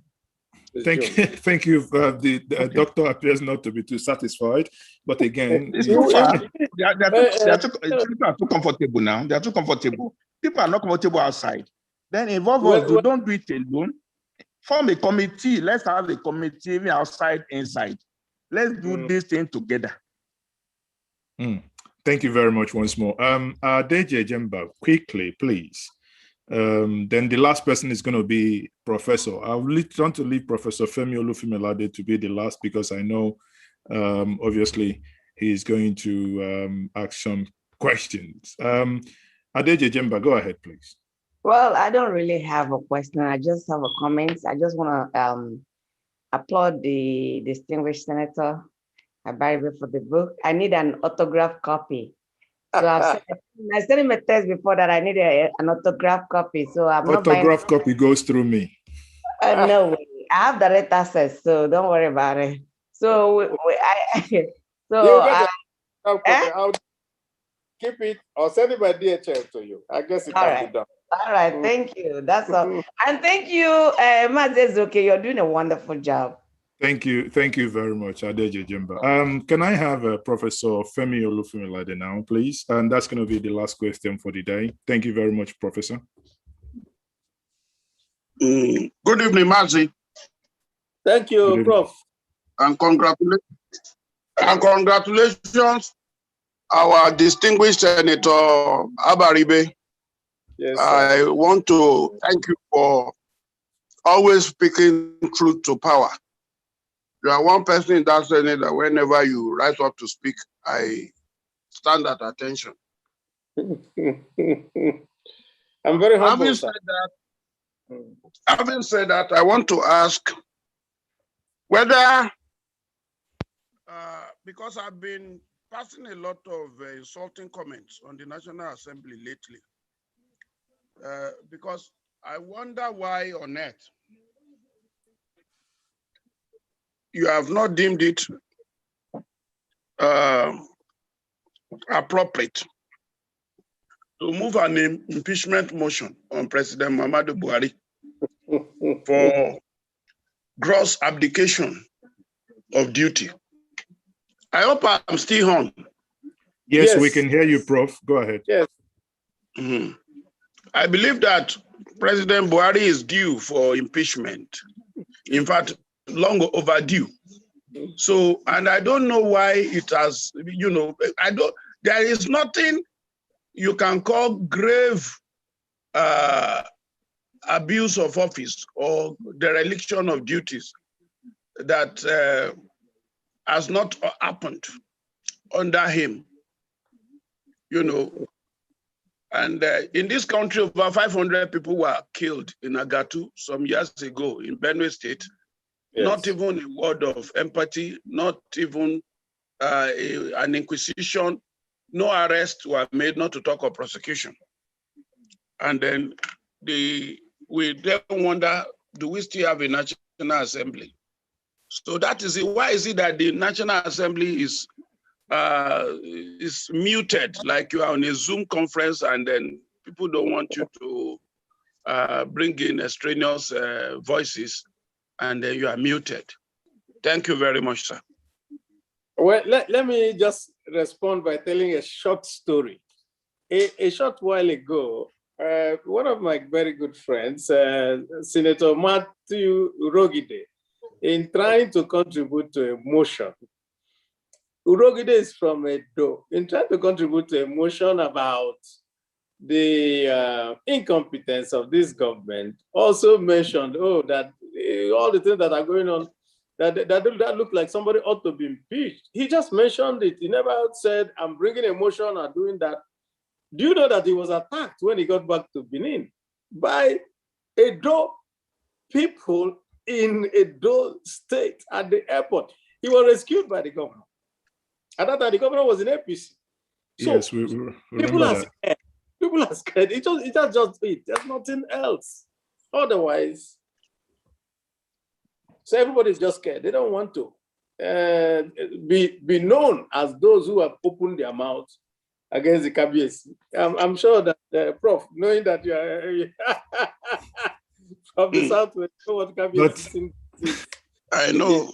Okay. Thank you. The doctor appears not to be too satisfied, but again, it's too far. They are too comfortable now. They are too comfortable. People are not comfortable outside. Then involve us. Don't do it alone. Form a committee. Let's have a committee even outside, inside. Let's do this thing together. Thank you very much once more. Deje Jemba, quickly, please. Then the last person is going to be Professor. I'll want to leave Professor Femi Olufimelade to be the last because I know, obviously, he's going to ask some questions. Deje Jemba, go ahead, please. Well, I don't really have a question. I just have a comment. I just want to applaud the distinguished Senator Abaribe for the book. I need an autograph copy. So I sent him a text before that I need an autograph copy. So I'm not buying. Autograph copy goes through me. No way. I have direct access, so don't worry about it. So I'll keep it or send it by DHL to you. I guess it can be done. All right, thank you. That's all. And thank you, Mazezuke. You're doing a wonderful job. Thank you very much, Adeje Jemba. Can I have Professor Femi Olufimelade now, please? And that's going to be the last question for the day. Thank you very much, Professor. Good evening, Mazi. Thank you, Prof. And congratulations, our distinguished Senator Abaribe. Yes, I want to thank you for always speaking truth to power. You are one person in that Senate that whenever you rise up to speak, I stand at attention. I'm very humble. Having said that, I want to ask whether, because I've been passing a lot of insulting comments on the National Assembly lately, because I wonder why on earth you have not deemed it appropriate to move an impeachment motion on President Muhammadu Buhari for gross abdication of duty. I hope I'm still on. Yes, we can hear you, Prof. Go ahead. Yes. I believe that President Buhari is due for impeachment. In fact, long overdue. So, and I don't know why it has, there is nothing you can call grave abuse of office or dereliction of duties that has not happened under him, And in this country, over 500 people were killed in Agatu some years ago in Benue State. Yes. Not even a word of empathy, not even an inquisition. No arrests were made, not to talk of prosecution. And then we then wonder, do we still have a National Assembly? So that is it. Why is it that the National Assembly is muted, like you are on a Zoom conference and then people don't want you to bring in extraneous voices and then you are muted. Thank you very much, sir. Well, let me just respond by telling a short story. A short while ago, one of my very good friends, Senator Matthew Urogide, in trying to contribute to a motion, Urogide is from Edo, in trying to contribute to a motion about the incompetence of this government, also mentioned, that all the things that are going on, that look like somebody ought to be impeached. He just mentioned it. He never said, I'm bringing a motion or doing that. Do you know that he was attacked when he got back to Benin by Edo people in Edo State at the airport? He was rescued by the governor. At that time, the governor was in APC. So yes, we people are scared. People are scared. It's just it. There's nothing else. Otherwise, so everybody's just scared. They don't want to be known as those who have opened their mouths against the KBS. I'm sure that, Prof, knowing that you are from the Southwest, know what KBS is. I know.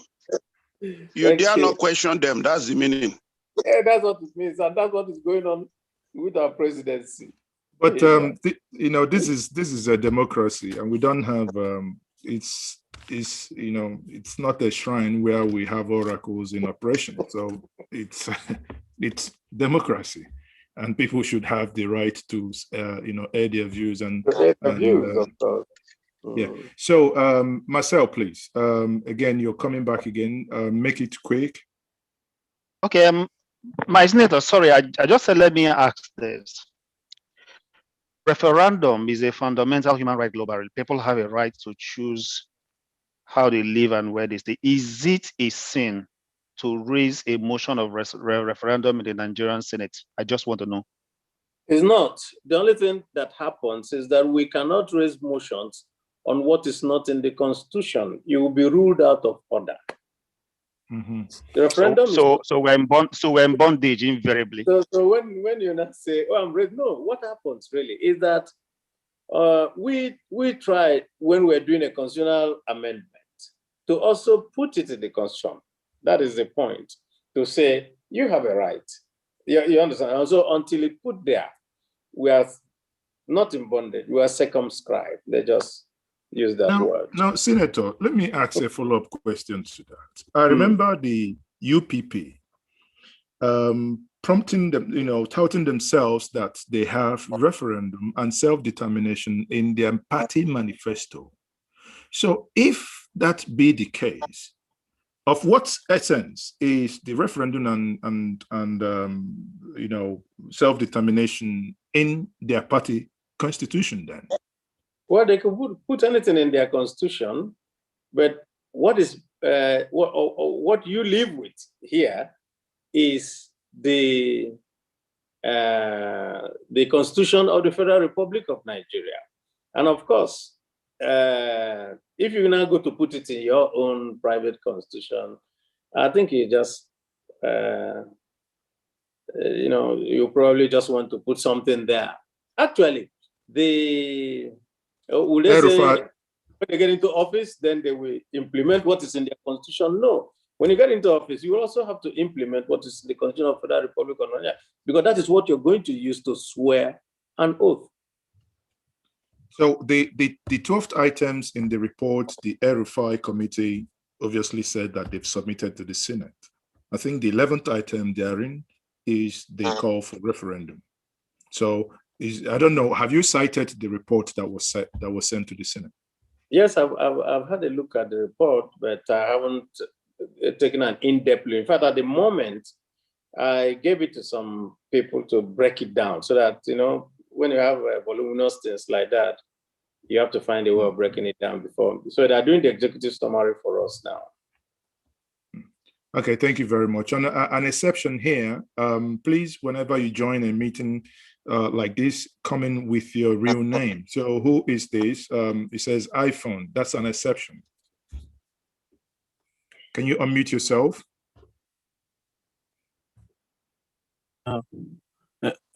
You dare not question them. That's the meaning. Yeah, that's what it means. And that's what is going on with our presidency. But this is a democracy, and we don't have it's not a shrine where we have oracles in operation. So it's it's democracy, and people should have the right to air their views of course. Yeah. So Marcel, please. Again, you're coming back again. Make it quick. Okay. My senator, sorry, I just said let me ask this. Referendum is a fundamental human right globally. People have a right to choose how they live and where they stay. Is it a sin to raise a motion of referendum in the Nigerian Senate? I just want to know. It's not. The only thing that happens is that we cannot raise motions on what is not in the Constitution. You will be ruled out of order. Mm-hmm. The referendum so we're in bondage invariably. So when you not say, oh, I'm ready, no, what happens really is that we tried when we're doing a constitutional amendment to also put it in the Constitution. That is the point, to say you have a right. You understand? Also, until it put there, we are not in bondage, we are circumscribed. They just use that word. Now, Senator, let me ask a follow-up question to that. I remember the UPP prompting them, touting themselves that they have referendum and self-determination in their party manifesto. So if that be the case, of what essence is the referendum and self-determination in their party constitution then? Well, they could put anything in their constitution, but what you live with here is the Constitution of the Federal Republic of Nigeria. And of course, if you now go to put it in your own private constitution, I think you just, you probably just want to put something there. Actually, will they say when they get into office, then they will implement what is in their constitution? No. When you get into office, you will also have to implement what is in the Constitution of the Federal Republic of Nigeria, because that is what you're going to use to swear an oath. So the 12th items in the report, the El-Rufai committee obviously said that they've submitted to the Senate. I think the 11th item therein is the call for referendum. So I don't know, have you cited the report that was sent to the Senate? Yes, I've had a look at the report, but I haven't taken an in-depth look. In fact, at the moment, I gave it to some people to break it down so that, when you have voluminous things like that, you have to find a way of breaking it down before. So they're doing the executive summary for us now. Okay, thank you very much. On an exception here, please, whenever you join a meeting like this, come in with your real name. So who is this? It says iPhone. That's an exception. Can you unmute yourself?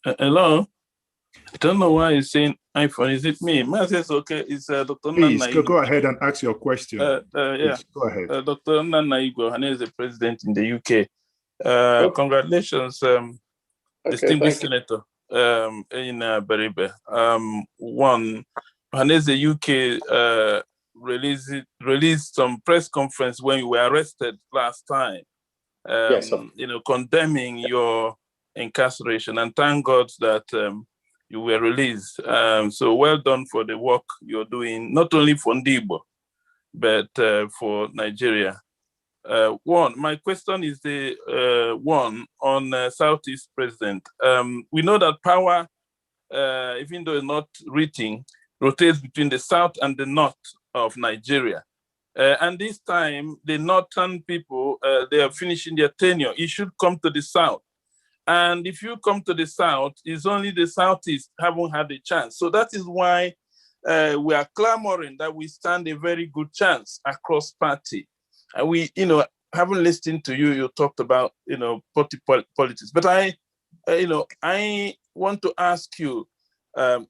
Hello. I don't know why it's saying iPhone. Is it me? Mine says okay. It's Dr. Please Enyinnaya. go ahead and ask your question. Yeah. Please, go ahead. Dr. Enyinnaya is the president in the UK. Congratulations, distinguished Senator Enyinnaya Abaribe. The UK released some press conference when you were arrested last time. Yes. Condemning your incarceration, and thank God that you were released. So well done for the work you're doing, not only for Ndibo, but for Nigeria. My question is the one on Southeast president. We know that power, even though it's not written, rotates between the South and the North of Nigeria. And this time, the Northern people, they are finishing their tenure. It should come to the South. And if you come to the South, it's only the Southeast haven't had a chance. So that is why we are clamoring that we stand a very good chance across party. And we, haven't listened to you, you talked about, party politics. But I want to ask you, don't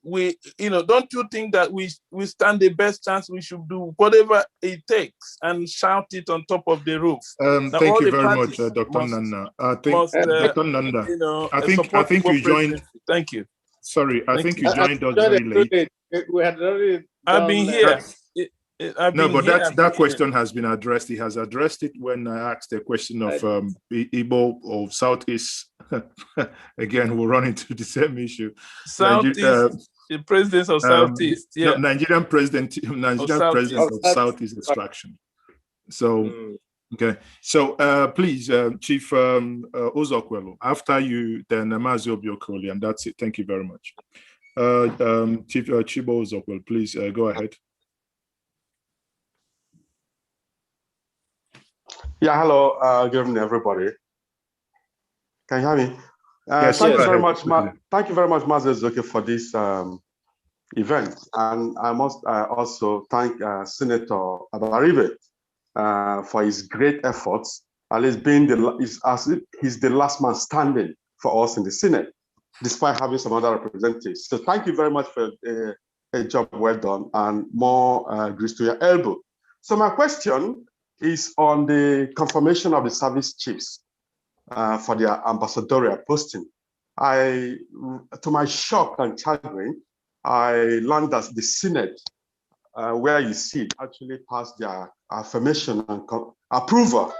you think that we stand the best chance? We should do whatever it takes and shout it on top of the roof. Thank you very much, Dr. Nanda. I think, Dr. Nanda, I think you joined. Thank you. Sorry, I think you joined us very late. We had already I've been here. No, but that question has been addressed. He has addressed it when I asked the question of Igbo or Southeast. Again, we'll run into the same issue. Southeast, the president of Southeast, yeah. No, Nigerian president of Southeast extraction. So, okay. So, please, Chief Uzokwelu, after you, then Mazi Obiokoli, and that's it. Thank you very much. Chief Chibo Uzokwelu, please go ahead. Yeah, hello, good evening, everybody. Can you hear me? Yes, thank you very much, Mazi Ozoke, for this event. And I must also thank Senator Abaribe for his great efforts, at least being as if he's the last man standing for us in the Senate, despite having some other representatives. So thank you very much for a job well done, and more grease to your elbow. So my question is on the confirmation of the service chiefs for their ambassadorial posting. To my shock and chagrin, I learned that the Senate, where you sit, actually passed their affirmation and approval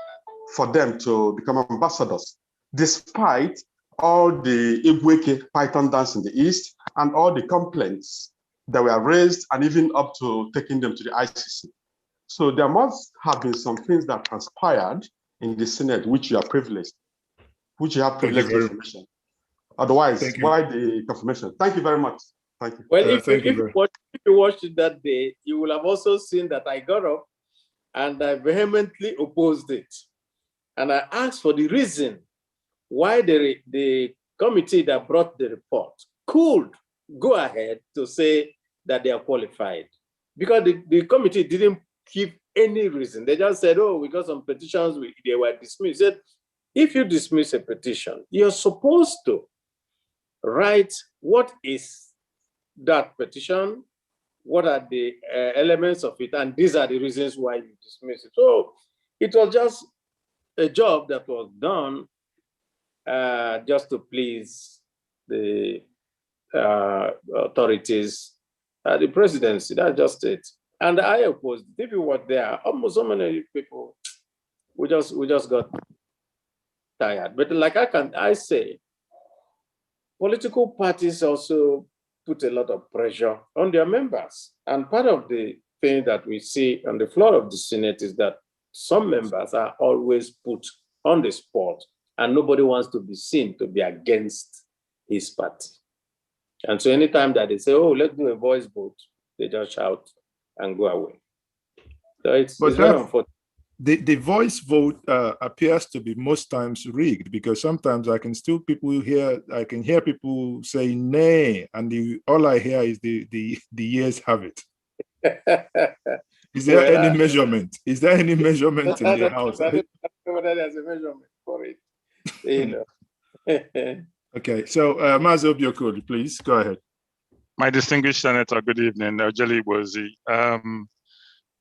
for them to become ambassadors, despite all the Igweke Python dance in the East and all the complaints that were raised, and even up to taking them to the ICC. So there must have been some things that transpired in the Senate, which you are privileged, which you have privileged information. Otherwise, why the confirmation? Thank you very much. Thank you. Well, if you watched it that day, you will have also seen that I got up and I vehemently opposed it. And I asked for the reason why the committee that brought the report could go ahead to say that they are qualified. Because the committee didn't give any reason. They just said, oh, we got some petitions, they were dismissed. Said, if you dismiss a petition, you're supposed to write what is that petition, what are the elements of it, and these are the reasons why you dismiss it. So it was just a job that was done just to please the authorities, the presidency. That's just it. And I opposed it. If you were there, almost so many people, we just got tired. But like I say, political parties also put a lot of pressure on their members. And part of the thing that we see on the floor of the Senate is that some members are always put on the spot, and nobody wants to be seen to be against his party. And so anytime that they say, oh, let's do a voice vote, they just shout and go away. So it's very unfortunate. The voice vote appears to be most times rigged, because sometimes I can hear people say nay, and all I hear is the years have it. Is there any measurement? Is there any measurement in the House? I don't know whether there's a measurement for it. You know. Okay, so Mazi Obiokoli, please go ahead. My distinguished senator, good evening. Ojeli Bozi.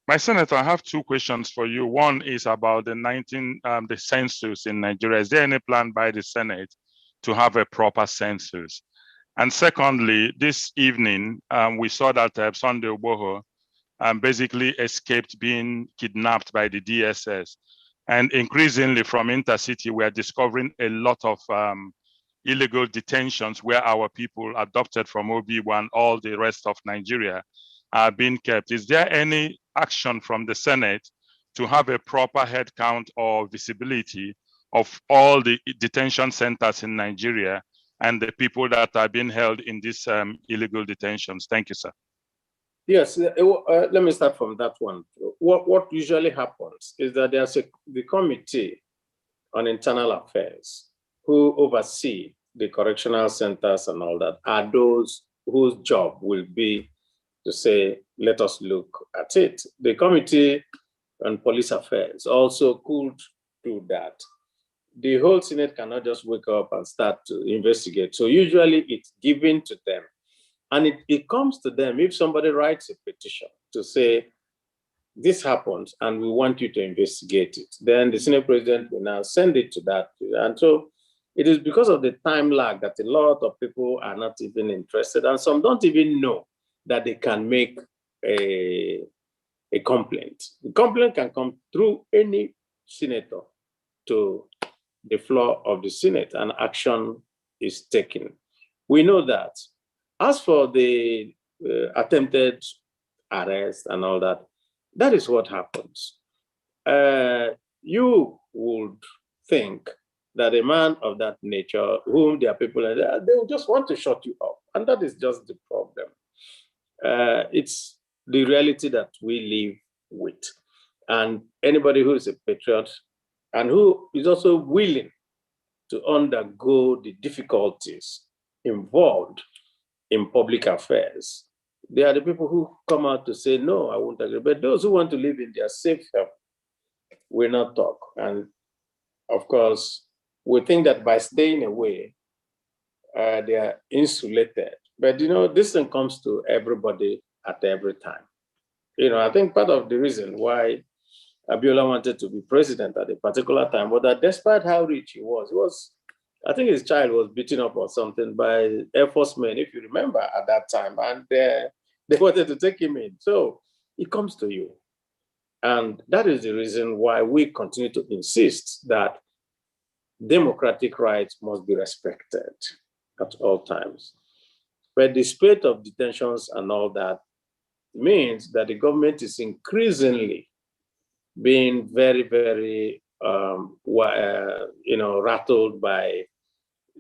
My senator, I have two questions for you. One is about the census in Nigeria. Is there any plan by the Senate to have a proper census? And secondly, this evening, we saw that Sunday Oboho basically escaped being kidnapped by the DSS. And increasingly from intercity, we are discovering a lot of illegal detentions where our people adopted from Obibo and all the rest of Nigeria are being kept. Is there any action from the Senate to have a proper head count or visibility of all the detention centers in Nigeria and the people that are being held in these illegal detentions? Thank you, sir. Yes, let me start from that one. What usually happens is that there's the Committee on Internal Affairs who oversee the correctional centers and all that are those whose job will be to say, let us look at it. The Committee on Police Affairs also could do that. The whole Senate cannot just wake up and start to investigate. So usually it's given to them. And it comes to them if somebody writes a petition to say, this happens and we want you to investigate it. Then the Senate President will now send it to that. And so It is because of the time lag that a lot of people are not even interested, and some don't even know that they can make a complaint. The complaint can come through any senator to the floor of the Senate, and action is taken. We know that. As for the attempted arrest and all that, that is what happens. You would think that a man of that nature, whom there are people, they will just want to shut you up. And that is just the problem. It's the reality that we live with. And anybody who is a patriot and who is also willing to undergo the difficulties involved in public affairs, they are the people who come out to say, no, I won't agree. But those who want to live in their safe haven will not talk. And of course, we think that by staying away, they are insulated. But this thing comes to everybody at every time. I think part of the reason why Abiola wanted to be president at a particular time was that despite how rich he was, I think his child was beaten up or something by Air Force men, if you remember, at that time, and they wanted to take him in. So it comes to you. And that is the reason why we continue to insist that democratic rights must be respected at all times. But the spate of detentions and all that means that the government is increasingly being very, very, rattled by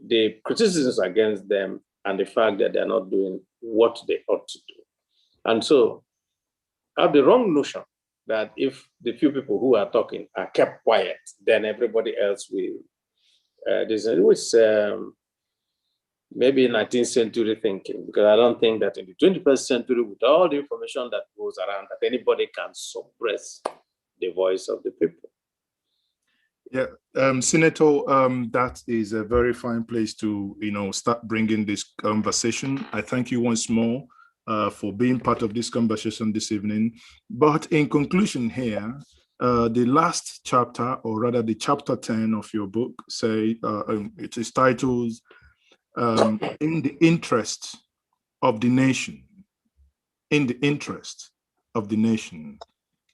the criticisms against them and the fact that they're not doing what they ought to do. And so I have the wrong notion that if the few people who are talking are kept quiet, then everybody else will. It was maybe 19th century thinking, because I don't think that in the 21st century, with all the information that goes around, that anybody can suppress the voice of the people. Yeah, Senator, that is a very fine place to, start bringing this conversation. I thank you once more for being part of this conversation this evening. But in conclusion here, the last chapter, or rather the chapter 10 of your book, it is titled In the Interest of the Nation. In the Interest of the Nation.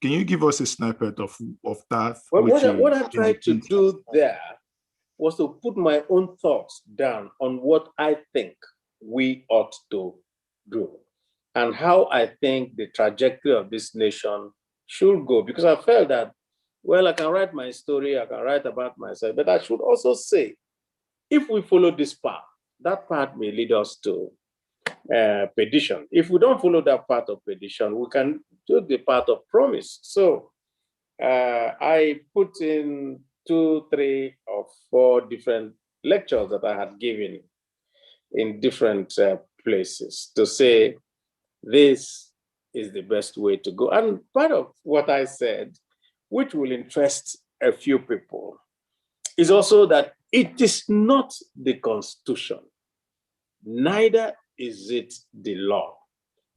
Can you give us a snippet of that? Well, what I tried to do there was to put my own thoughts down on what I think we ought to do and how I think the trajectory of this nation should go. Because I felt that, well, I can write my story, I can write about myself, but I should also say, if we follow this path, that path may lead us to perdition. If we don't follow that path of perdition, we can do the path of promise. So I put in 2, 3, or 4 different lectures that I had given in different places to say this is the best way to go. And part of what I said, which will interest a few people, is also that it is not the Constitution, neither is it the law.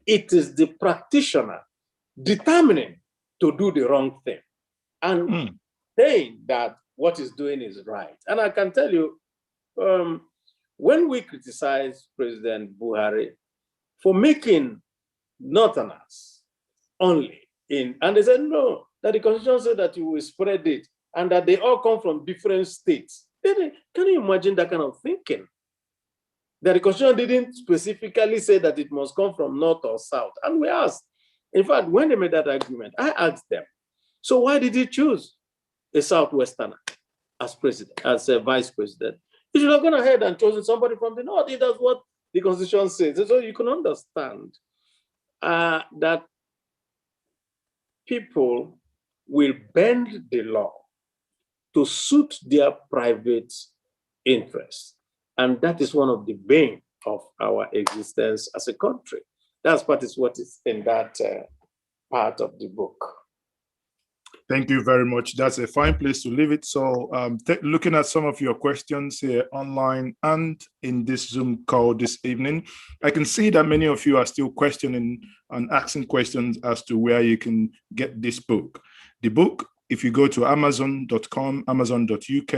It is the practitioner determining to do the wrong thing and saying that what he's doing is right. And I can tell you, when we criticize President Buhari for making Northerners only in, and they said, no, that the Constitution said that you will spread it and that they all come from different states. Can you imagine that kind of thinking? That the Constitution didn't specifically say that it must come from North or South. And we asked, in fact, when they made that argument, I asked them, so why did he choose a Southwesterner as president, as a vice president? He should have gone ahead and chosen somebody from the North. That's what the Constitution says. So you can understand that people will bend the law to suit their private interests. And that is one of the bane of our existence as a country. That's what is in that part of the book. Thank you very much. That's a fine place to leave it. So looking at some of your questions here online and in this Zoom call this evening, I can see that many of you are still questioning and asking questions as to where you can get this book. The book if you go to amazon.com, amazon.uk,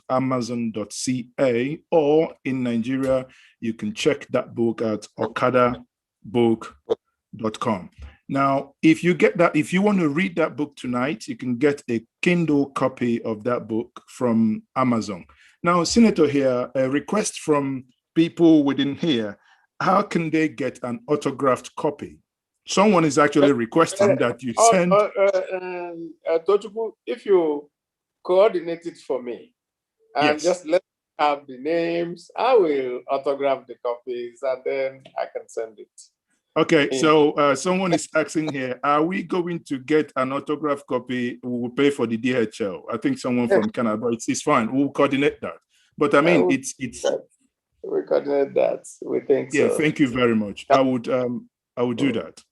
amazon.ca, or in Nigeria, you can check that book at okadabook.com. Now, if you get that, if you want to read that book tonight, you can get a Kindle copy of that book from Amazon. Now, Senator, here, a request from people within here, how can they get an autographed copy? Someone is actually requesting that you send. Tochukwu, if you coordinate it for me and just let me have the names, I will autograph the copies and then I can send it. Okay, so someone is asking here, are we going to get an autograph copy? We will pay for the DHL. I think someone from Canada, but it's fine. We'll coordinate that. But I mean, it's we coordinate that. We think so. Yeah, thank you very much. I would do that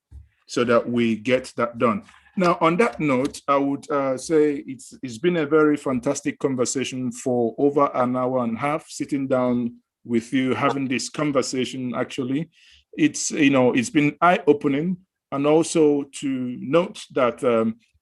so that we get that done. Now, on that note, I would say it's been a very fantastic conversation for over an hour and a half, sitting down with you, having this conversation. Actually, it's been eye-opening, and also to note that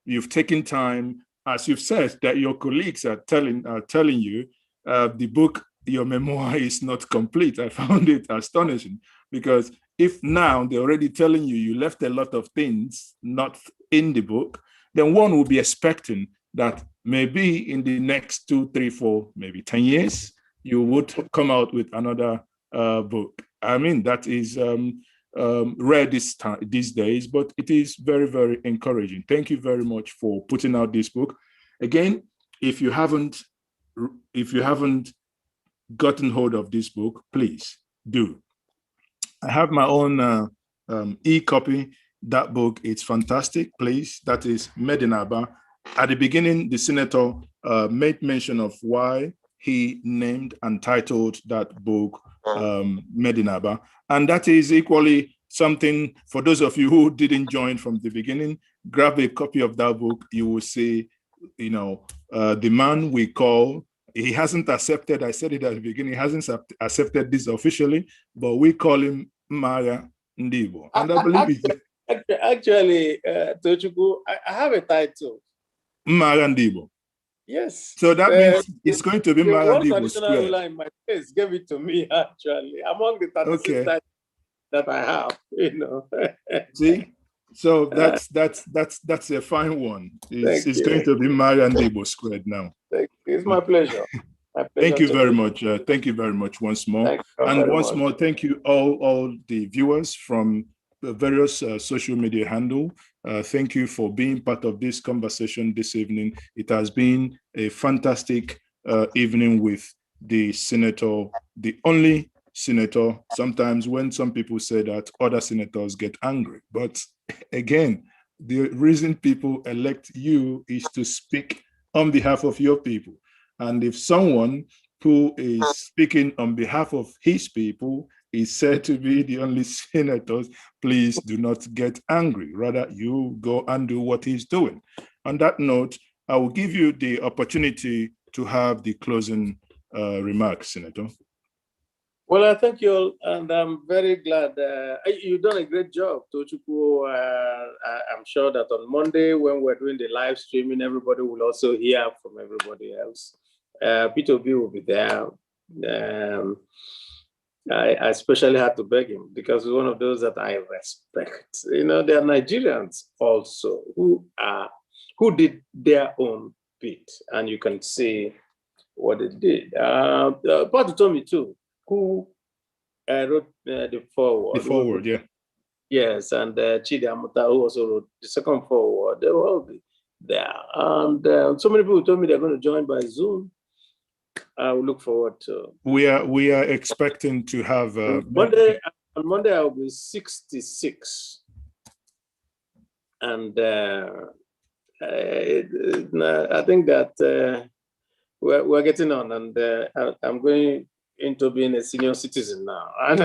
you've taken time, as you've said, that your colleagues are telling you the book, your memoir, is not complete. I found it astonishing, because if now they're already telling you left a lot of things not in the book, then one will be expecting that maybe in the next 2, 3, 4, maybe 10 years, you would come out with another book. I mean, that is rare these days, but it is very, very encouraging. Thank you very much for putting out this book. Again, if you haven't gotten hold of this book, please do. I have my own e-copy. That book, it's fantastic. Please, that is Medinaba. At the beginning, the senator made mention of why he named and titled that book Medinaba. And that is equally something for those of you who didn't join from the beginning. Grab a copy of that book. You will see, the man we call, he hasn't accepted, I said it at the beginning, he hasn't accepted this officially, but we call him Mara Ndibo. And I believe actually, Tochukwu, I have a title. Mara Ndibo. Yes. So that means it's going to be Mara Ndibo Square. One in my face gave it to me, actually, among the 36 titles that I have, See? So that's a fine one. It's going to be Mara Ndibo squared now. It's my pleasure. Thank you very much. Thank you very much once more. And once more, thank you all the viewers from the various social media handle. Thank you for being part of this conversation this evening. It has been a fantastic evening with the senator, the only senator. Sometimes when some people say that, other senators get angry. But again, the reason people elect you is to speak on behalf of your people. And if someone who is speaking on behalf of his people is said to be the only senators, please do not get angry. Rather, you go and do what he's doing. On that note, I will give you the opportunity to have the closing remarks, Senator. Well, I thank you all, and I'm very glad. You've done a great job, Tochukwu. I'm sure that on Monday, when we're doing the live streaming, everybody will also hear from everybody else. P2B will be there. I especially had to beg him because he's one of those that I respect. There are Nigerians also who did their own bit, and you can see what they did. Pat told me too, who wrote the foreword. The foreword, yeah. Yes, and Chidi Amuta, who also wrote the second foreword. They will all be there. And so many people told me they're going to join by Zoom. I will look forward to. We are expecting to have on Monday I will be 66, and I think that we're getting on, and I'm going into being a senior citizen now. And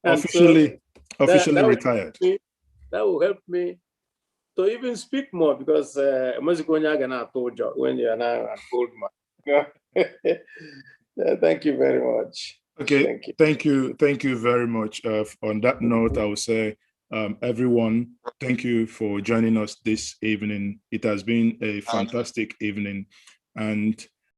officially that retired. That will help me to even speak more, because when you are now an old man. Thank you very much. Okay, thank you very much. On that note, I will say Everyone, thank you for joining us this evening. It has been a fantastic evening. And